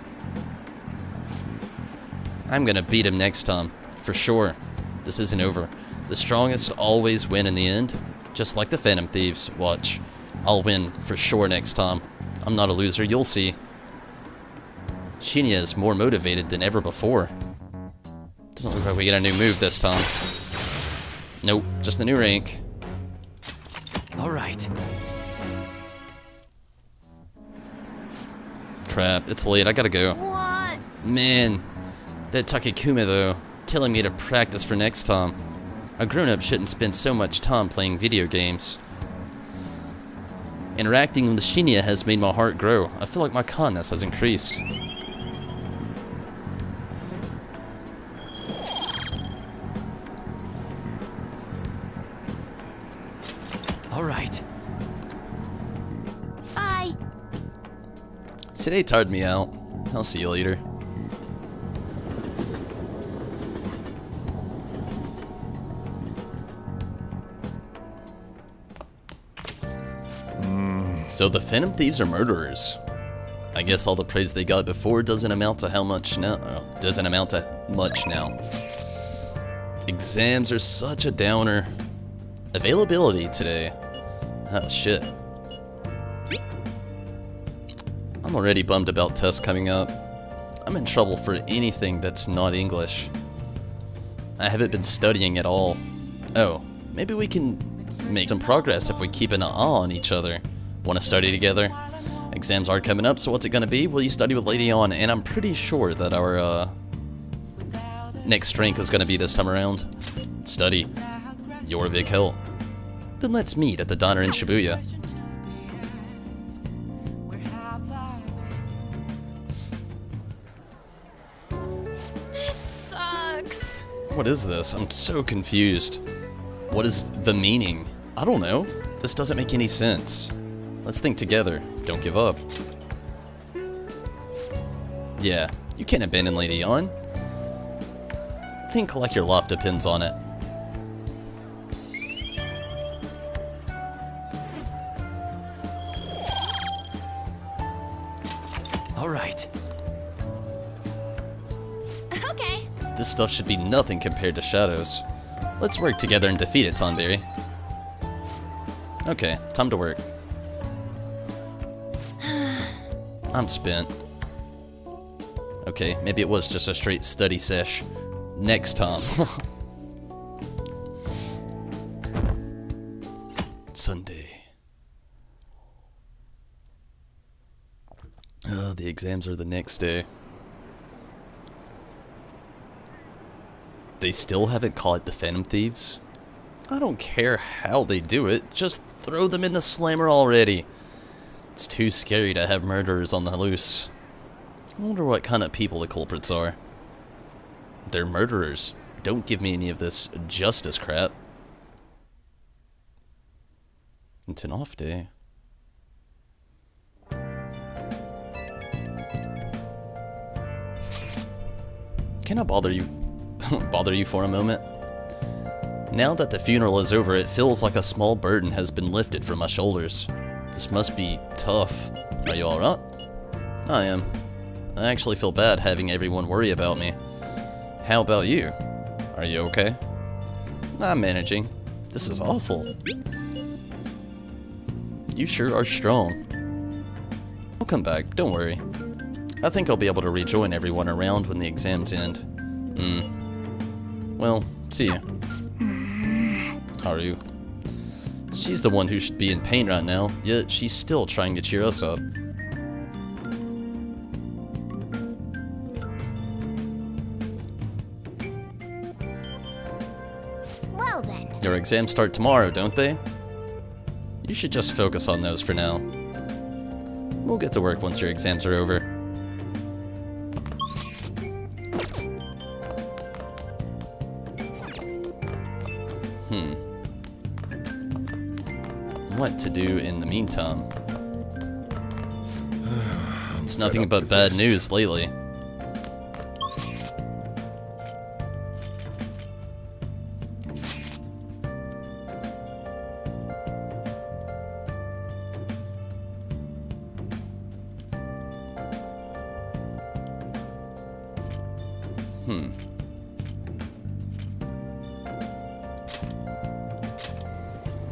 I'm gonna beat him next time, for sure. This isn't over. The strongest always win in the end, just like the Phantom Thieves. Watch. I'll win for sure next time. I'm not a loser, you'll see. Shinya is more motivated than ever before. Doesn't look like we get a new move this time. Nope, just a new rank. Alright. Crap, it's late, I gotta go. What? Man, that Takekuma though, telling me to practice for next time. A grown-up shouldn't spend so much time playing video games. Interacting with Shinya has made my heart grow. I feel like my calmness has increased. Alright. Bye. Today tired me out. I'll see you later. So the Phantom Thieves are murderers. I guess all the praise they got before doesn't amount to how much now. Doesn't amount to much now. Exams are such a downer. Availability today. Oh shit. I'm already bummed about tests coming up. I'm in trouble for anything that's not English. I haven't been studying at all. Oh, maybe we can make some progress if we keep an eye on each other. Want to study together? Exams are coming up, so what's it gonna be? Will you study with Lady On? And I'm pretty sure that our next strength is gonna be this time around. Study. You're a big help. Then let's meet at the diner in Shibuya. This sucks. What is this? I'm so confused. What is the meaning? I don't know. This doesn't make any sense. Let's think together. Don't give up. Yeah, you can't abandon Lady On. Think like your life depends on it. All right. Okay. This stuff should be nothing compared to Shadows. Let's work together and defeat it, Tonberry. Okay, time to work. I'm spent. Okay, maybe it was just a straight study sesh. Next time. Sunday. The exams are the next day. They still haven't caught the Phantom Thieves? I don't care how they do it, just throw them in the slammer already. It's too scary to have murderers on the loose. I wonder what kind of people the culprits are. They're murderers. Don't give me any of this justice crap. It's an off day. Can I bother you for a moment? Now that the funeral is over, it feels like a small burden has been lifted from my shoulders. This must be tough. Are you alright? I am. I actually feel bad having everyone worry about me. How about you? Are you okay? I'm managing. This is awful. You sure are strong. I'll come back, don't worry. I think I'll be able to rejoin everyone around when the exams end. Well, see ya. Haru. She's the one who should be in pain right now, yet she's still trying to cheer us up. Well then. Your exams start tomorrow, don't they? You should just focus on those for now. We'll get to work once your exams are over. What to do in the meantime? It's nothing but bad news lately.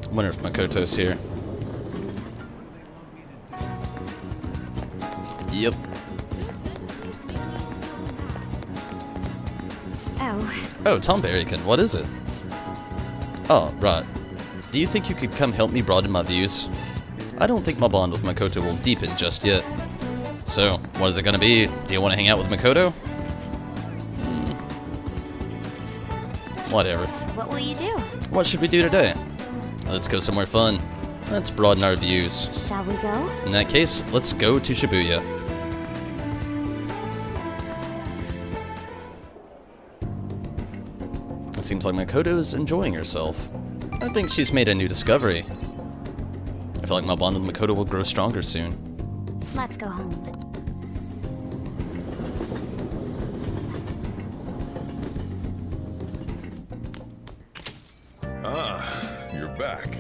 I wonder if Makoto's here. Yep. Oh, Tonberry-kun, what is it? Oh, right. Do you think you could come help me broaden my views? I don't think my bond with Makoto will deepen just yet. So, what is it gonna be? Do you want to hang out with Makoto? Whatever. What will you do? What should we do today? Let's go somewhere fun. Let's broaden our views. Shall we go? In that case, let's go to Shibuya. It seems like Makoto is enjoying herself. I think she's made a new discovery. I feel like my bond with Makoto will grow stronger soon. Let's go home. You're back.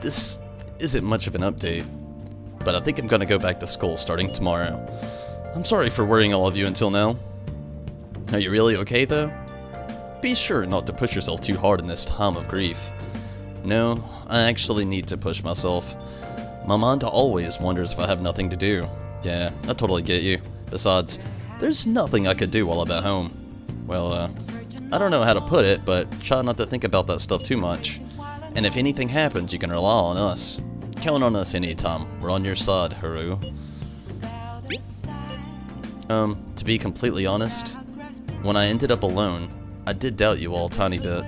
This isn't much of an update, but I think I'm gonna go back to school starting tomorrow. I'm sorry for worrying all of you until now. Are you really okay though? Be sure not to push yourself too hard in this time of grief. No, I actually need to push myself. My mind always wonders if I have nothing to do. Yeah, I totally get you. Besides, there's nothing I could do while I'm at home. Well, I don't know how to put it, but try not to think about that stuff too much. And if anything happens, you can rely on us. Count on us anytime. We're on your side, Haru. To be completely honest, when I ended up alone, I did doubt you all a tiny bit.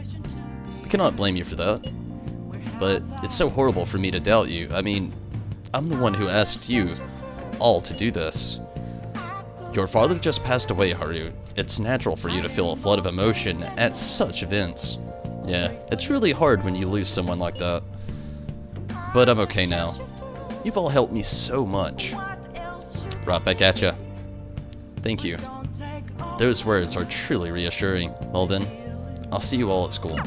I cannot blame you for that. But it's so horrible for me to doubt you. I mean, I'm the one who asked you all to do this. Your father just passed away, Haru. It's natural for you to feel a flood of emotion at such events. Yeah, it's really hard when you lose someone like that. But I'm okay now. You've all helped me so much. Right back at ya. Thank you. Those words are truly reassuring. Well then, I'll see you all at school.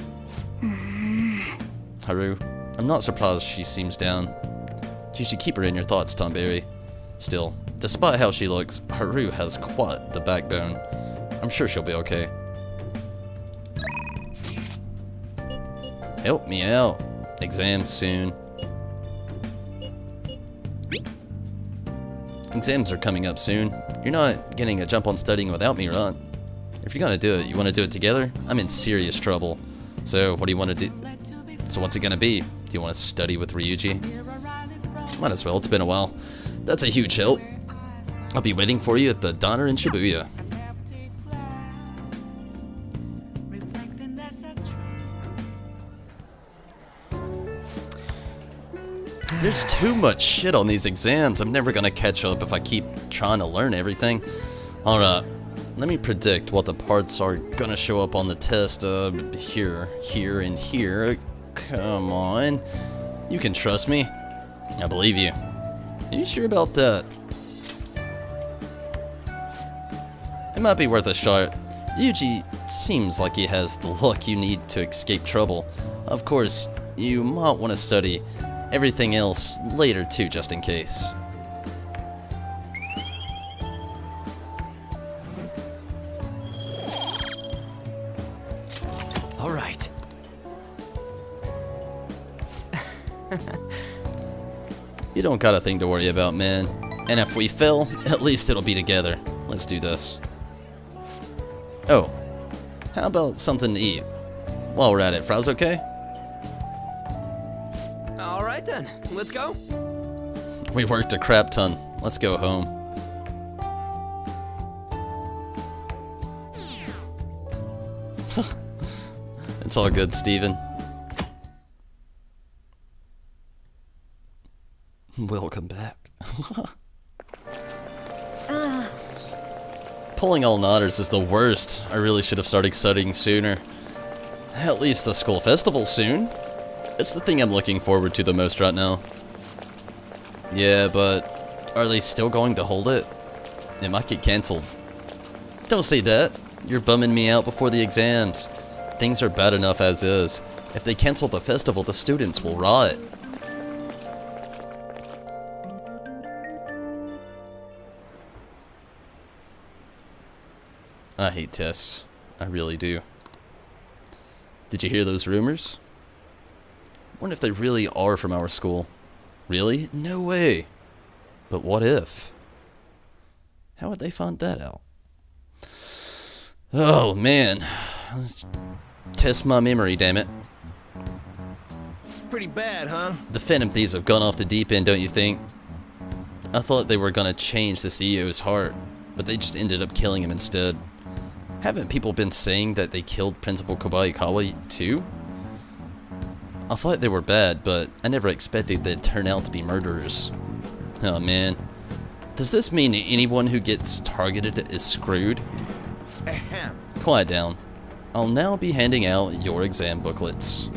Haru, I'm not surprised she seems down. You should keep her in your thoughts, Tonberry. Still, despite how she looks, Haru has quite the backbone. I'm sure she'll be okay. Help me out. Exams soon. Exams are coming up soon. You're not getting a jump on studying without me, right? If you're gonna do it, you wanna do it together? I'm in serious trouble. So, what do you wanna do? So what's it gonna be? Do you wanna study with Ryuji? Might as well, it's been a while. That's a huge help. I'll be waiting for you at the diner in Shibuya. There's too much shit on these exams. I'm never gonna catch up if I keep trying to learn everything. Alright, let me predict what the parts are gonna show up on the test. Here, and here. Come on. You can trust me. I believe you. Are you sure about that? It might be worth a shot. Ryuji seems like he has the luck you need to escape trouble. Of course, you might want to study everything else later too, just in case. All right. You don't got a thing to worry about, man. And if we fail, at least it'll be together. Let's do this. Oh, how about something to eat? While we're at it, Frow's okay? All right then, let's go. We worked a crap ton. Let's go home. It's all good, Steven. Welcome back. Pulling all-nighters is the worst. I really should have started studying sooner. At least the school festival soon. It's the thing I'm looking forward to the most right now. Yeah, but are they still going to hold it? It might get cancelled. Don't say that. You're bumming me out before the exams. Things are bad enough as is. If they cancel the festival, the students will riot. I hate tests. I really do. Did you hear those rumors? I wonder if they really are from our school. Really? No way. But what if? How would they find that out? Oh man. Let's test my memory, damn it. Pretty bad, huh? The Phantom Thieves have gone off the deep end, don't you think? I thought they were gonna change the CEO's heart, but they just ended up killing him instead. Haven't people been saying that they killed Principal Kobayakawa too? I thought they were bad, but I never expected they'd turn out to be murderers. Oh man. Does this mean anyone who gets targeted is screwed? Ahem. Quiet down. I'll now be handing out your exam booklets.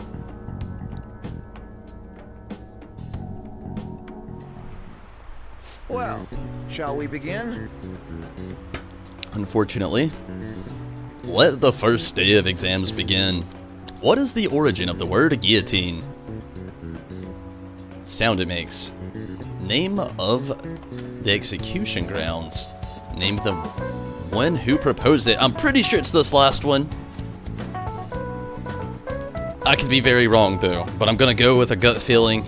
Well, shall we begin? Unfortunately, let the first day of exams begin. What is the origin of the word guillotine? Sound it makes. Name of the execution grounds. Name the one who proposed it. I'm pretty sure it's this last one. I could be very wrong though, but I'm gonna go with a gut feeling.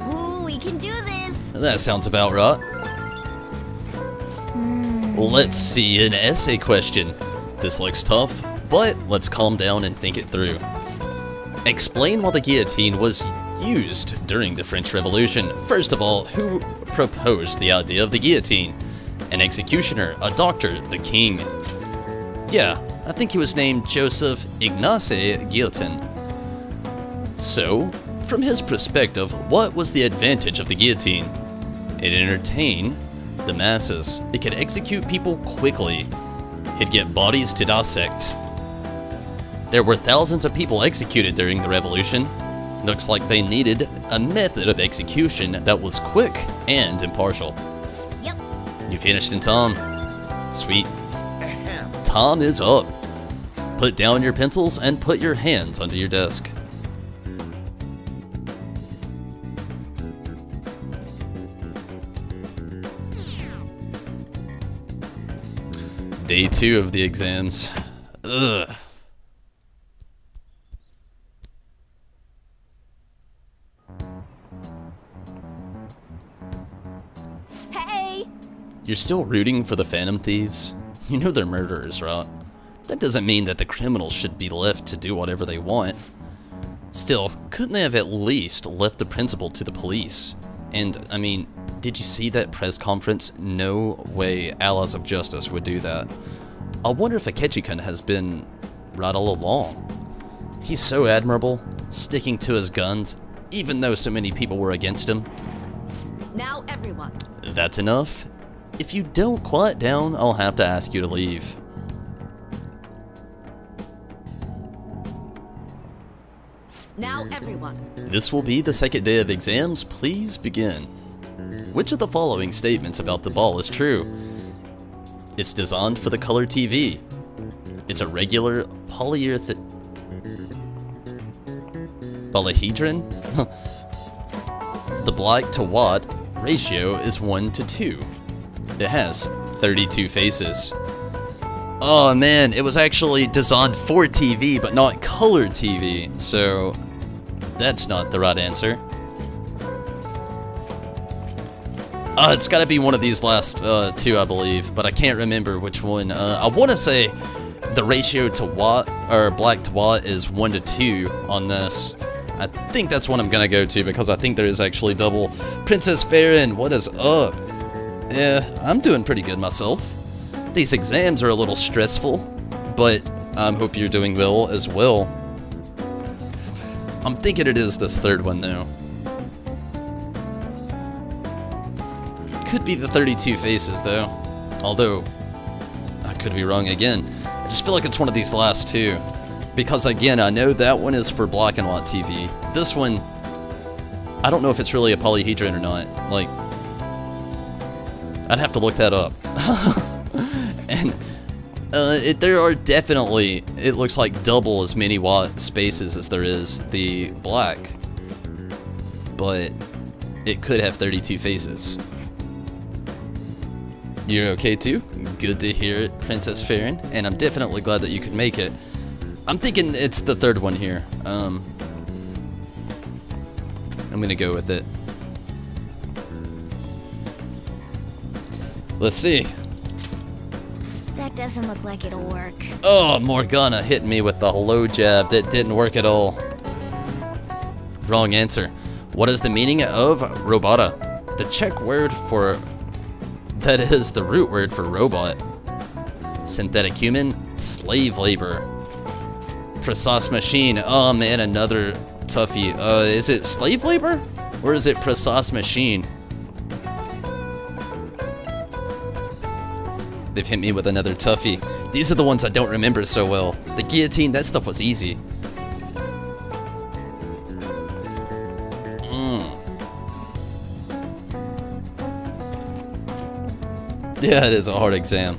Ooh, we can do this. That sounds about right. Let's see an essay question. This looks tough, but let's calm down and think it through. Explain why the guillotine was used during the French Revolution. First of all, who proposed the idea of the guillotine? An executioner, a doctor, the king? Yeah, I think he was named Joseph Ignace Guillotin. So, from his perspective, what was the advantage of the guillotine? It entertained the masses. It could execute people quickly. It'd get bodies to dissect. There were thousands of people executed during the revolution. Looks like they needed a method of execution that was quick and impartial. Yep. You finished in time. Sweet. Time is up. Put down your pencils and put your hands under your desk. Day 2 of the exams. Ugh. Hey! You're still rooting for the Phantom Thieves? You know they're murderers, right? That doesn't mean that the criminals should be left to do whatever they want. Still, couldn't they have at least left the principal to the police? And, I mean, did you see that press conference? No way Allies of Justice would do that. I wonder if Akechi-kun has been right all along. He's so admirable, sticking to his guns, even though so many people were against him. Now everyone. That's enough. If you don't quiet down, I'll have to ask you to leave. Now everyone. This will be the second day of exams. Please begin. Which of the following statements about the ball is true? It's designed for the color TV. It's a regular polyhedron? The black to white ratio is 1 to 2. It has 32 faces. Oh man, it was actually designed for TV, but not color TV, so that's not the right answer. It's gotta be one of these last two, I believe, but I can't remember which one. I wanna say the ratio to white, or black to white, is 1 to 2 on this. I think that's what I'm gonna go to, because I think there is actually double. Princess Farron, what is up? Yeah, I'm doing pretty good myself. These exams are a little stressful, but I hope you're doing well as well. I'm thinking it is this third one though. Could be the 32 faces though, although I could be wrong again. I just feel like it's one of these last two, because again, I know that one is for black and white TV. This one, I don't know if it's really a polyhedron or not. Like, I'd have to look that up. And there are definitely, it looks like double as many white spaces as there is the black, but it could have 32 faces. You're okay too? Good to hear it, Princess Farron, and I'm definitely glad that you could make it. I'm thinking it's the third one here. I'm gonna go with it. Let's see. That doesn't look like it'll work. Oh, Morgana hit me with the hello jab that didn't work at all. Wrong answer. What is the meaning of robota? The Czech word for that is the root word for robot. Synthetic human, slave labor. Precise machine. Oh man, another toughie. Is it slave labor? Or is it precise machine? They've hit me with another toughie. These are the ones I don't remember so well. The guillotine, that stuff was easy. Yeah, it is a hard exam.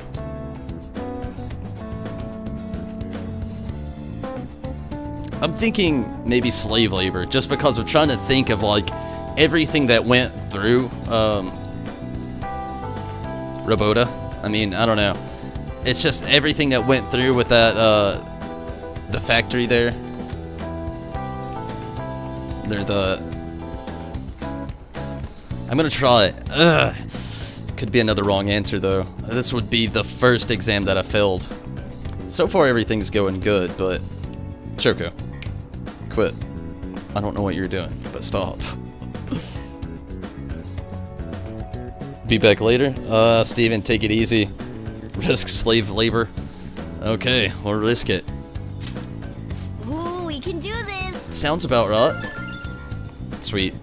I'm thinking maybe slave labor, just because I'm trying to think of like everything that went through Robota. I mean, I don't know. It's just everything that went through with that the factory there. They're the... I'm gonna try it. Ugh. Could be another wrong answer though. This would be the first exam that I failed. So far everything's going good, but... Choco. Quit. I don't know what you're doing, but stop. Be back later. Steven, take it easy. Risk slave labor. Okay, we'll risk it. Ooh, we can do this. Sounds about right. Sweet.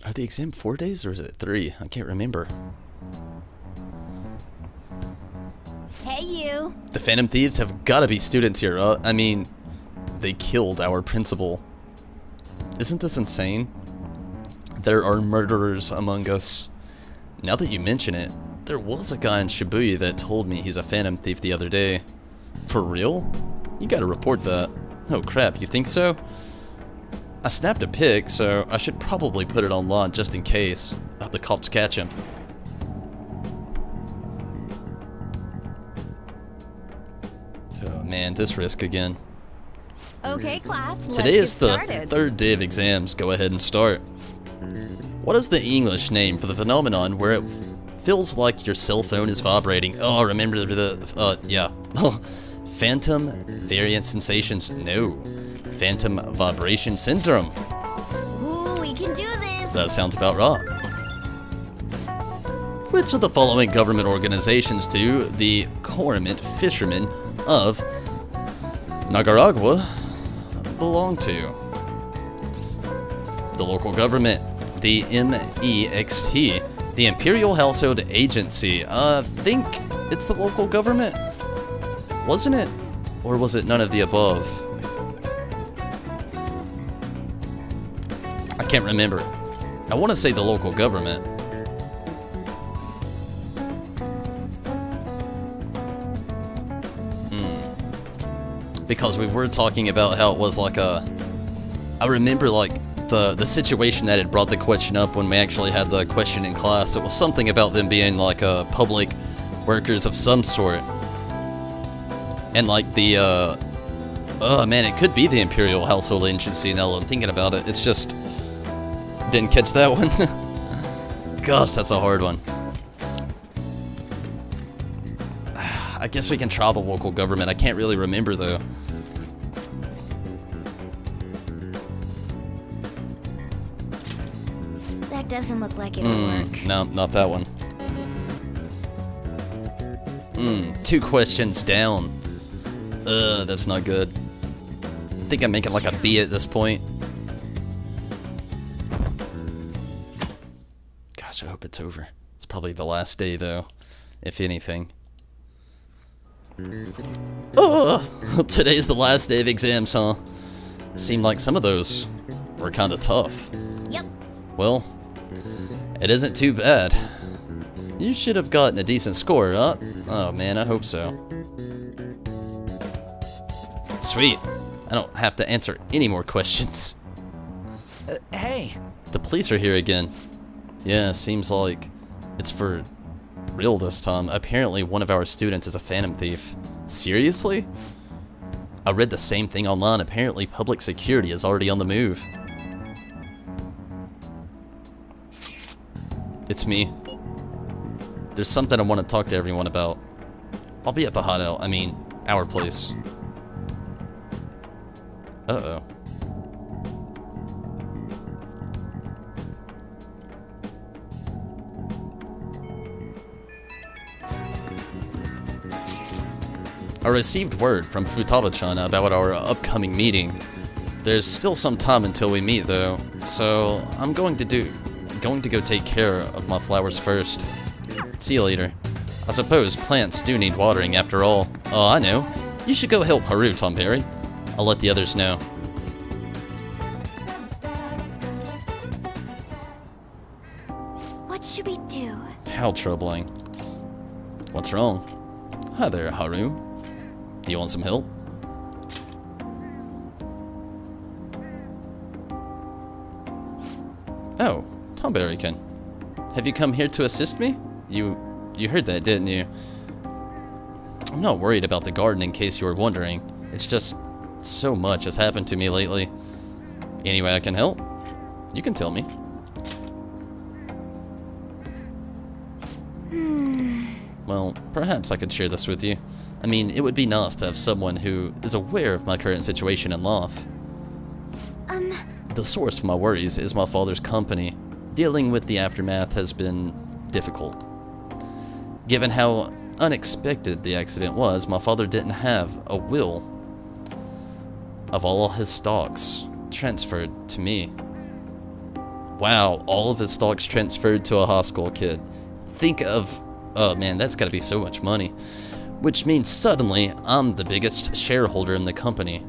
Are the exam 4 days or is it 3? I can't remember. Hey, you. The Phantom Thieves have gotta be students here, right? I mean, they killed our principal. Isn't this insane? There are murderers among us. Now that you mention it, there was a guy in Shibuya that told me he's a Phantom Thief the other day. For real? You gotta report that. Oh crap, you think so? I snapped a pic, so I should probably put it online just in case. I hope the cops catch him. Oh man, this risk again. Okay, class, let's Today is get the started. third day of exams. Go ahead and start. What is the English name for the phenomenon where it feels like your cell phone is vibrating? Oh, remember the, yeah. Phantom variant sensations? No. Phantom vibration syndrome. Ooh, we can do this. That sounds about right. Which of the following government organizations do the Cormorant Fishermen of Nicaragua belong to? The local government, the MEXT, the Imperial Household Agency. I think it's the local government. Wasn't it? Or was it none of the above? I can't remember. I want to say the local government. Because we were talking about how it was like a... I remember like the situation that had brought the question up when we actually had the question in class. It was something about them being like public workers of some sort. And like the... oh man, it could be the Imperial Household Agency now that I'm thinking about it. It's just... Didn't catch that one. Gosh, that's a hard one. I guess we can try the local government. I can't really remember though. That doesn't look like it'll work. No, not that one. 2 questions down. That's not good. I think I'm making like a B at this point. Gosh, I hope it's over. It's probably the last day though, if anything. Oh, today's the last day of exams, huh? Seemed like some of those were kind of tough. Yep. Well, it isn't too bad. You should have gotten a decent score, huh? Oh man, I hope so. Sweet. I don't have to answer any more questions. Hey. The police are here again. Yeah, seems like it's for real this time. Apparently one of our students is a Phantom Thief. Seriously? I read the same thing online. Apparently public security is already on the move. It's me. There's something I want to talk to everyone about. I'll be at the hideout. I mean, our place. Uh-oh. I received word from Futaba-chan about our upcoming meeting. There's still some time until we meet though, so I'm going to go take care of my flowers first. See you later. I suppose plants do need watering after all. Oh, I know. You should go help Haru, Tonberry. I'll let the others know. What should we do? How troubling. What's wrong? Hi there, Haru. Do you want some help? Oh, Tom Berrykin. Have you come here to assist me? You heard that, didn't you? I'm not worried about the garden in case you were wondering. It's just so much has happened to me lately. Any way I can help? You can tell me. Well, perhaps I could share this with you. I mean, it would be nice to have someone who is aware of my current situation in life. The source of my worries is my father's company. Dealing with the aftermath has been difficult. Given how unexpected the accident was, my father didn't have a will of all his stocks transferred to me. Wow, all of his stocks transferred to a high school kid. Think of, oh man, that's gotta be so much money. Which means suddenly, I'm the biggest shareholder in the company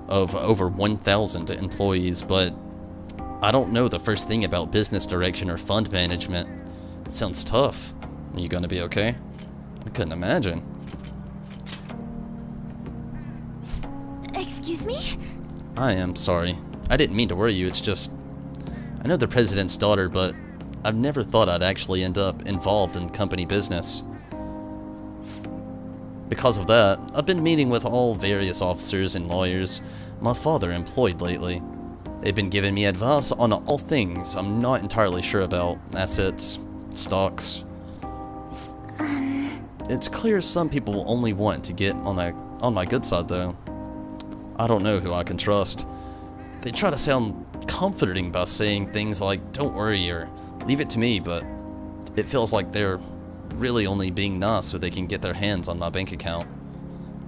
of over 1,000 employees, but I don't know the first thing about business direction or fund management. It sounds tough. Are you gonna be okay? I couldn't imagine. Excuse me? I am sorry. I didn't mean to worry you, it's just... I know the president's daughter, but I've never thought I'd actually end up involved in company business. Because of that, I've been meeting with all various officers and lawyers my father employed lately. They've been giving me advice on all things I'm not entirely sure about. Assets, stocks. It's clear some people only want to get on my good side though. I don't know who I can trust. They try to sound comforting by saying things like, don't worry or leave it to me, but it feels like they're really only being nice so they can get their hands on my bank account.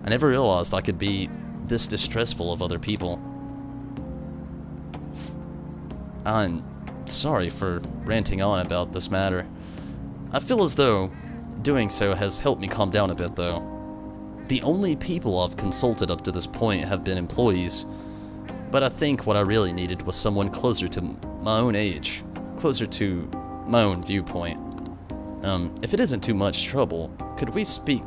I never realized I could be this distrustful of other people. I'm sorry for ranting on about this matter. I feel as though doing so has helped me calm down a bit though. The only people I've consulted up to this point have been employees, but I think what I really needed was someone closer to my own age, closer to my own viewpoint. If it isn't too much trouble, could we speak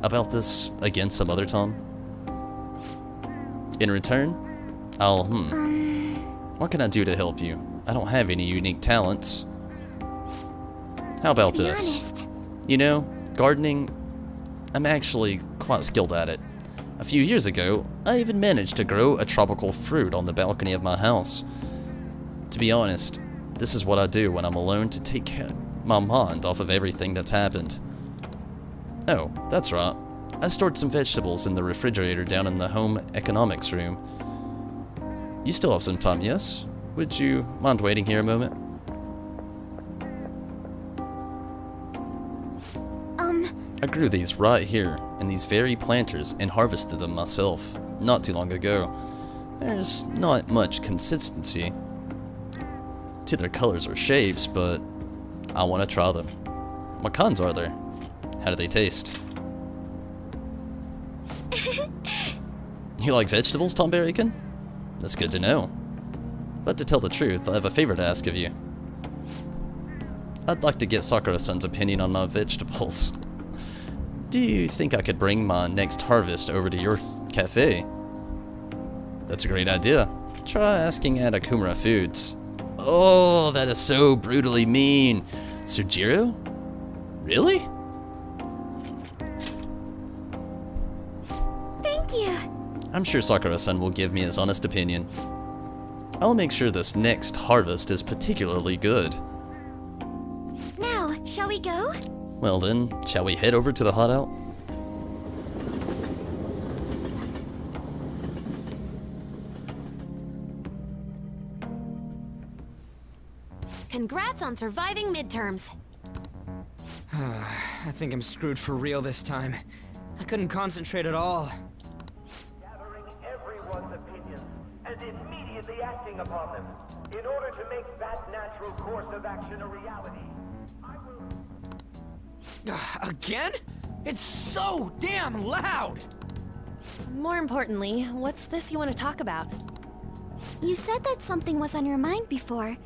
about this again some other time? In return, I'll, what can I do to help you? I don't have any unique talents. How about this? You know, gardening, I'm actually quite skilled at it. A few years ago, I even managed to grow a tropical fruit on the balcony of my house. To be honest, this is what I do when I'm alone to take my mind off of everything that's happened. Oh, that's right. I stored some vegetables in the refrigerator down in the home economics room. You still have some time, yes? Would you mind waiting here a moment? I grew these right here in these very planters and harvested them myself not too long ago. There's not much consistency to their colors or shapes, but I want to try them. What kinds are there? How do they taste? You like vegetables, Tom Berrykin? That's good to know. But to tell the truth, I have a favor to ask of you. I'd like to get Sakura-san's opinion on my vegetables. Do you think I could bring my next harvest over to your cafe? That's a great idea. Try asking at Okumura Foods. Oh, that is so brutally mean. Sujiro? Really? Thank you. I'm sure Sakura-san will give me his honest opinion. I'll make sure this next harvest is particularly good. Now, shall we go? Well then, shall we head over to the hideout? Congrats on surviving midterms. I think I'm screwed for real this time. I couldn't concentrate at all. Gathering everyone's opinions and immediately acting upon them in order to make that natural course of action a reality. Again? It's so damn loud! More importantly, what's this you want to talk about? You said that something was on your mind before,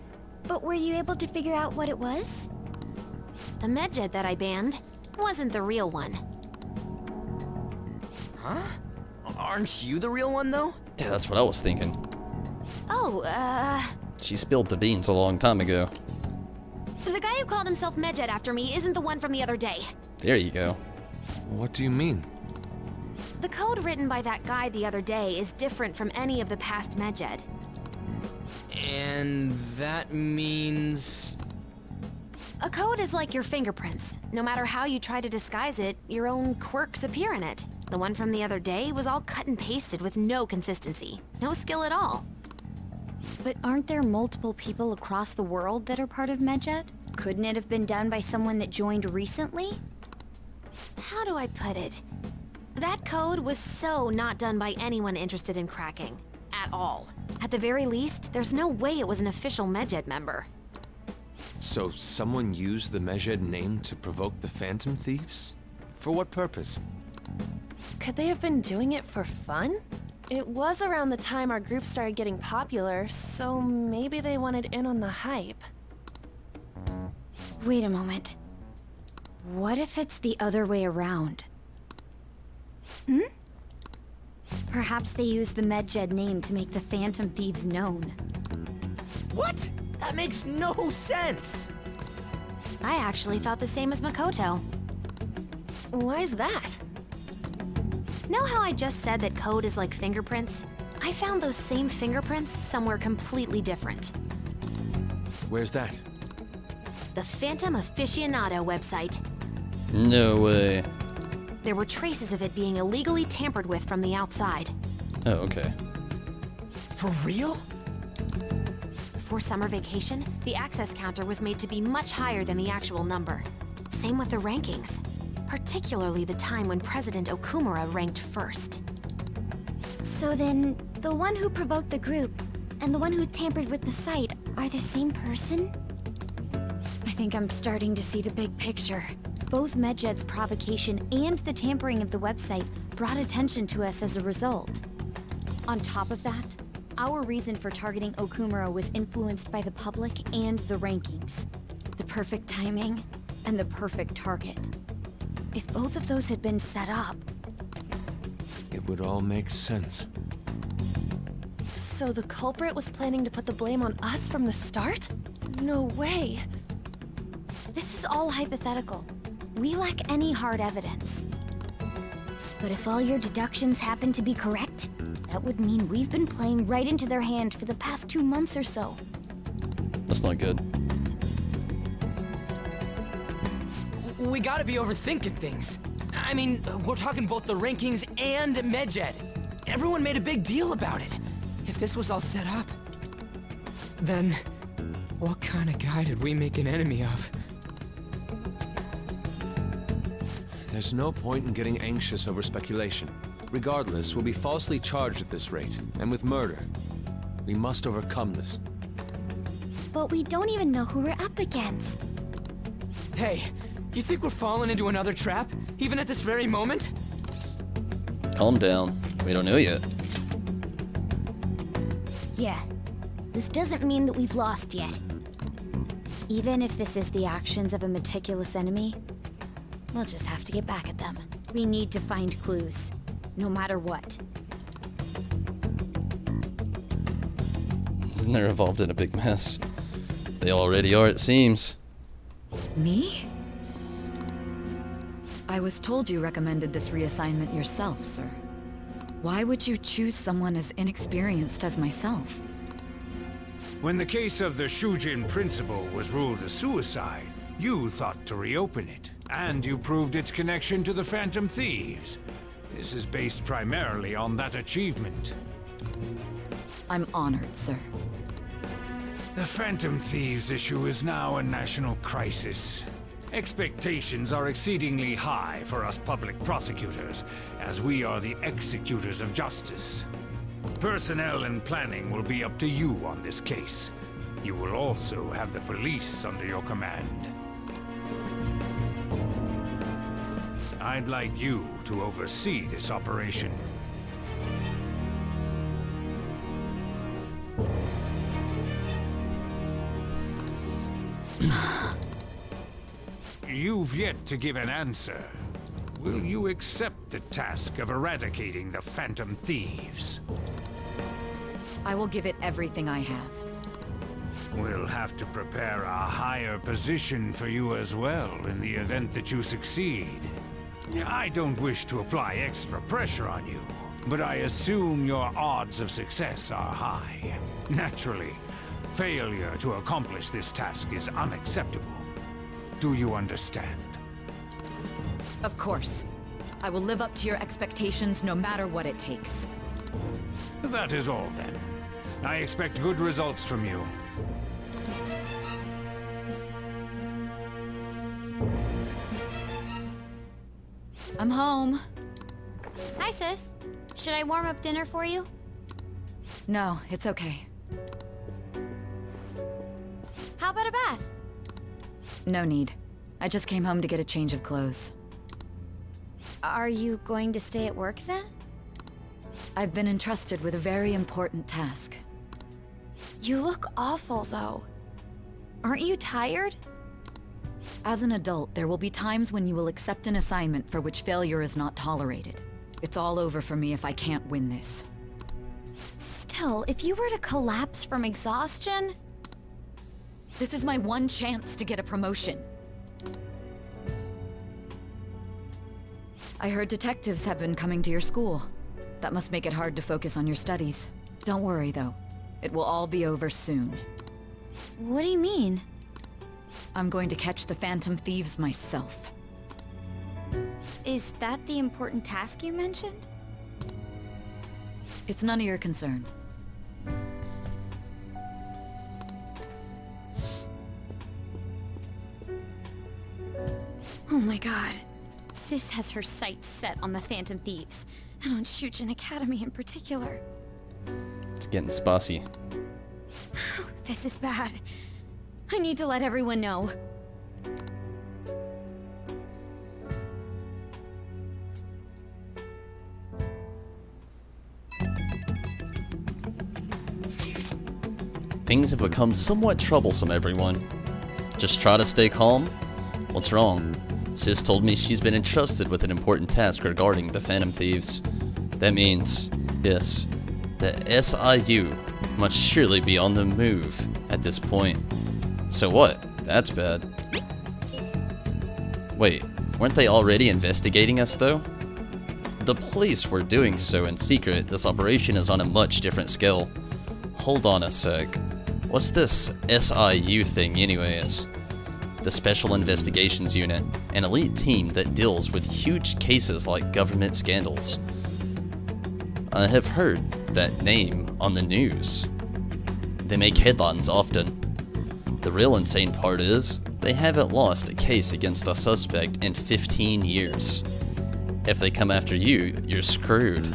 but were you able to figure out what it was? The medjed that I banned wasn't the real one. Huh? Aren't you the real one, though? Yeah, that's what I was thinking. Oh, She spilled the beans a long time ago. The guy who called himself Medjed after me isn't the one from the other day. There you go. What do you mean? The code written by that guy the other day is different from any of the past Medjed. And that means... A code is like your fingerprints. No matter how you try to disguise it, your own quirks appear in it. The one from the other day was all cut and pasted with no consistency. No skill at all. But aren't there multiple people across the world that are part of Medjed? Couldn't it have been done by someone that joined recently? How do I put it? That code was so not done by anyone interested in cracking. At all. At the very least, there's no way it was an official Medjed member. So someone used the Medjed name to provoke the Phantom Thieves? For what purpose? Could they have been doing it for fun? It was around the time our group started getting popular, so maybe they wanted in on the hype. Wait a moment. What if it's the other way around? Perhaps they used the Medjed name to make the Phantom Thieves known. What? That makes no sense! I actually thought the same as Makoto. Why's that? Know how I just said that code is like fingerprints? I found those same fingerprints somewhere completely different. Where's that? The Phantom Aficionado website. No way. There were traces of it being illegally tampered with from the outside. Oh, okay. For real? Before summer vacation, the access counter was made to be much higher than the actual number. Same with the rankings. Particularly the time when President Okumura ranked first. So then, the one who provoked the group and the one who tampered with the site are the same person? I think I'm starting to see the big picture. Both Medjed's provocation and the tampering of the website brought attention to us as a result. On top of that, our reason for targeting Okumura was influenced by the public and the rankings. The perfect timing and the perfect target. If both of those had been set up... It would all make sense. So the culprit was planning to put the blame on us from the start? No way. This is all hypothetical. We lack any hard evidence. But if all your deductions happen to be correct, that would mean we've been playing right into their hand for the past 2 months or so. That's not good. We gotta be overthinking things. I mean, we're talking both the rankings and Medjed. Everyone made a big deal about it. If this was all set up, then what kind of guy did we make an enemy of? There's no point in getting anxious over speculation. Regardless, we'll be falsely charged at this rate, and with murder. We must overcome this. But we don't even know who we're up against. Hey, you think we're falling into another trap, even at this very moment? Calm down. We don't know yet. Yeah, this doesn't mean that we've lost yet. Even if this is the actions of a meticulous enemy, we'll just have to get back at them. We need to find clues, no matter what. And they're involved in a big mess. They already are, it seems. Me? I was told you recommended this reassignment yourself, sir. Why would you choose someone as inexperienced as myself? When the case of the Shujin principal was ruled a suicide, you thought to reopen it, and you proved its connection to the Phantom Thieves. This is based primarily on that achievement. I'm honored, sir. The Phantom Thieves issue is now a national crisis. Expectations are exceedingly high for us public prosecutors, as we are the executors of justice. Personnel and planning will be up to you on this case. You will also have the police under your command. I'd like you to oversee this operation. You've yet to give an answer. Will you accept the task of eradicating the Phantom Thieves? I will give it everything I have. We'll have to prepare a higher position for you as well in the event that you succeed. I don't wish to apply extra pressure on you, but I assume your odds of success are high. Naturally, failure to accomplish this task is unacceptable. Do you understand? Of course. I will live up to your expectations no matter what it takes. That is all then. I expect good results from you. I'm home. Hi, sis. Should I warm up dinner for you? No, it's okay. How about a bath? No need. I just came home to get a change of clothes. Are you going to stay at work then? I've been entrusted with a very important task. You look awful, though. Aren't you tired? As an adult, there will be times when you will accept an assignment for which failure is not tolerated. It's all over for me if I can't win this. Still, if you were to collapse from exhaustion... This is my one chance to get a promotion. I heard detectives have been coming to your school. That must make it hard to focus on your studies. Don't worry, though. It will all be over soon. What do you mean? I'm going to catch the Phantom Thieves myself. Is that the important task you mentioned? It's none of your concern. Oh my god. Sis has her sights set on the Phantom Thieves, and on Shujin Academy in particular. It's getting spicy. This is bad. I need to let everyone know. Things have become somewhat troublesome, everyone. Just try to stay calm. What's wrong? Sis told me she's been entrusted with an important task regarding the Phantom Thieves. That means, yes, the SIU must surely be on the move at this point. So what? That's bad. Wait, weren't they already investigating us though? The police were doing so in secret. This operation is on a much different scale. Hold on a sec. What's this SIU thing anyways? The Special Investigations Unit, an elite team that deals with huge cases like government scandals. I have heard that name on the news. They make headlines often. The real insane part is, they haven't lost a case against a suspect in 15 years. If they come after you, you're screwed.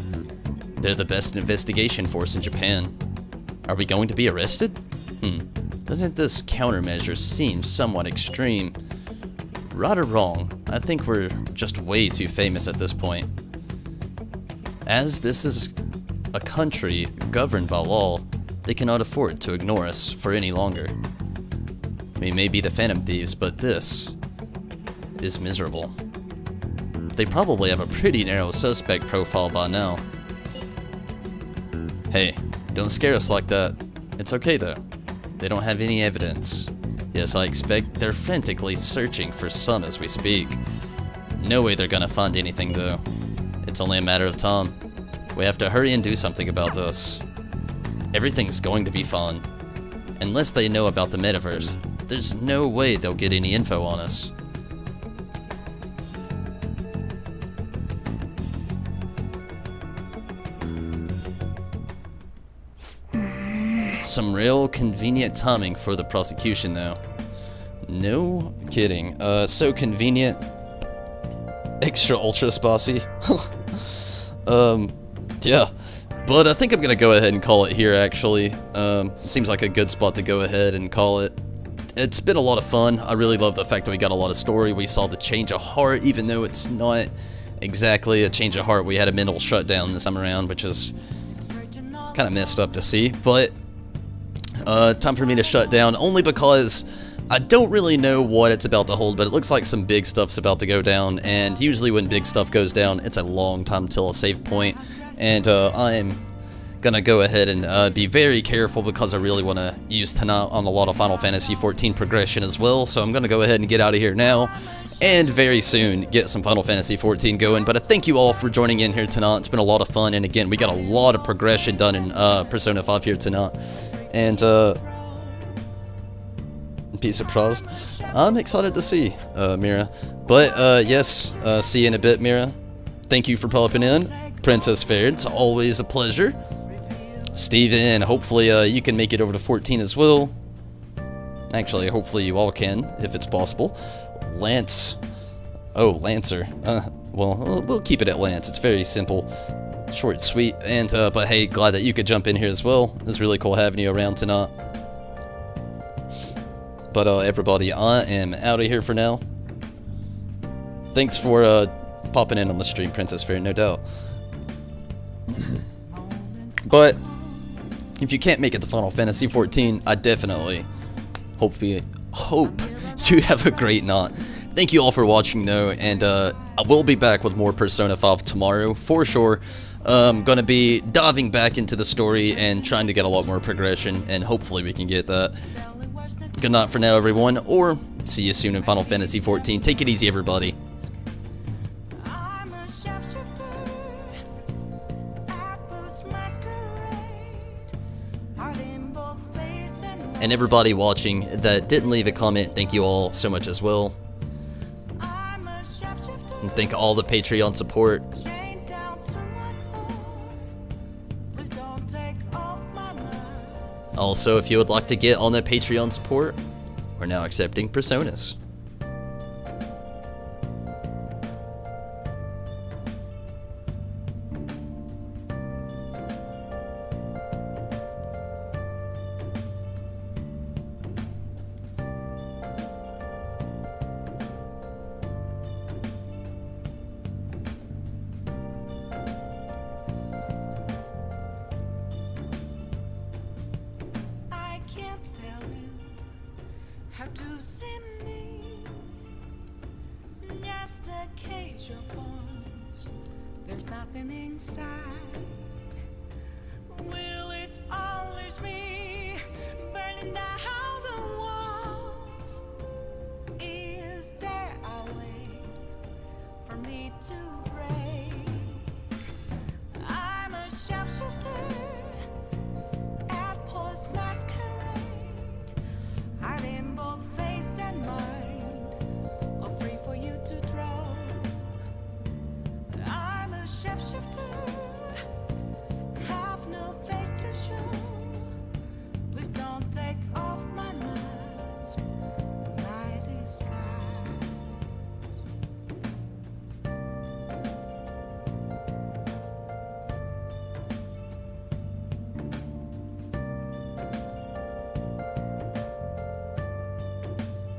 They're the best investigation force in Japan. Are we going to be arrested? Doesn't this countermeasure seem somewhat extreme? Right or wrong, I think we're just way too famous at this point. As this is a country governed by law, they cannot afford to ignore us for any longer. We may be the Phantom Thieves, but this is miserable. They probably have a pretty narrow suspect profile by now. Hey, don't scare us like that. It's okay though. They don't have any evidence. Yes, I expect they're frantically searching for some as we speak. No way they're gonna find anything though. It's only a matter of time. We have to hurry and do something about this. Everything's going to be fine. Unless they know about the metaverse, there's no way they'll get any info on us. Some real convenient timing for the prosecution though. No kidding. So convenient. Extra ultra spicy. Yeah. But I think I'm gonna go ahead and call it here actually. Seems like a good spot to go ahead and call it. It's been a lot of fun. I really love the fact that we got a lot of story. We saw the change of heart, even though it's not exactly a change of heart. We had a mental shutdown this time around, which is kind of messed up to see. But time for me to shut down, only because I don't really know what it's about to hold, but it looks like some big stuff's about to go down, and usually when big stuff goes down, it's a long time till a save point, and I'm Gonna go ahead and be very careful because I really want to use tonight on a lot of Final Fantasy XIV progression as well. So I'm gonna go ahead and get out of here now, and very soon get some Final Fantasy XIV going. But I thank you all for joining in here tonight. It's been a lot of fun, and again, we got a lot of progression done in Persona 5 here tonight. And be surprised. I'm excited to see Mira. But yes, see you in a bit, Mira. Thank you for popping in. Princess Fair, it's always a pleasure. Steven, hopefully you can make it over to 14 as well. Actually, hopefully you all can, if it's possible. Lance. Oh, Lancer. Well, we'll keep it at Lance. It's very simple, short and sweet. And but hey, glad that you could jump in here as well. It's really cool having you around tonight. But everybody, I am out of here for now. Thanks for popping in on the stream, Princess Fair, no doubt. But if you can't make it to Final Fantasy XIV, I definitely hope you have a great night. Thank you all for watching though, and I will be back with more Persona 5 tomorrow for sure. I'm gonna be diving back into the story and trying to get a lot more progression, and hopefully we can get that. Good night for now, everyone, or see you soon in Final Fantasy XIV. Take it easy, everybody. And everybody watching that didn't leave a comment, thank you all so much as well. And thank all the Patreon support. Also, if you would like to get on the Patreon support, we're now accepting personas. Have to see me, just a cage of bones. There's nothing inside. Will it always be burning down?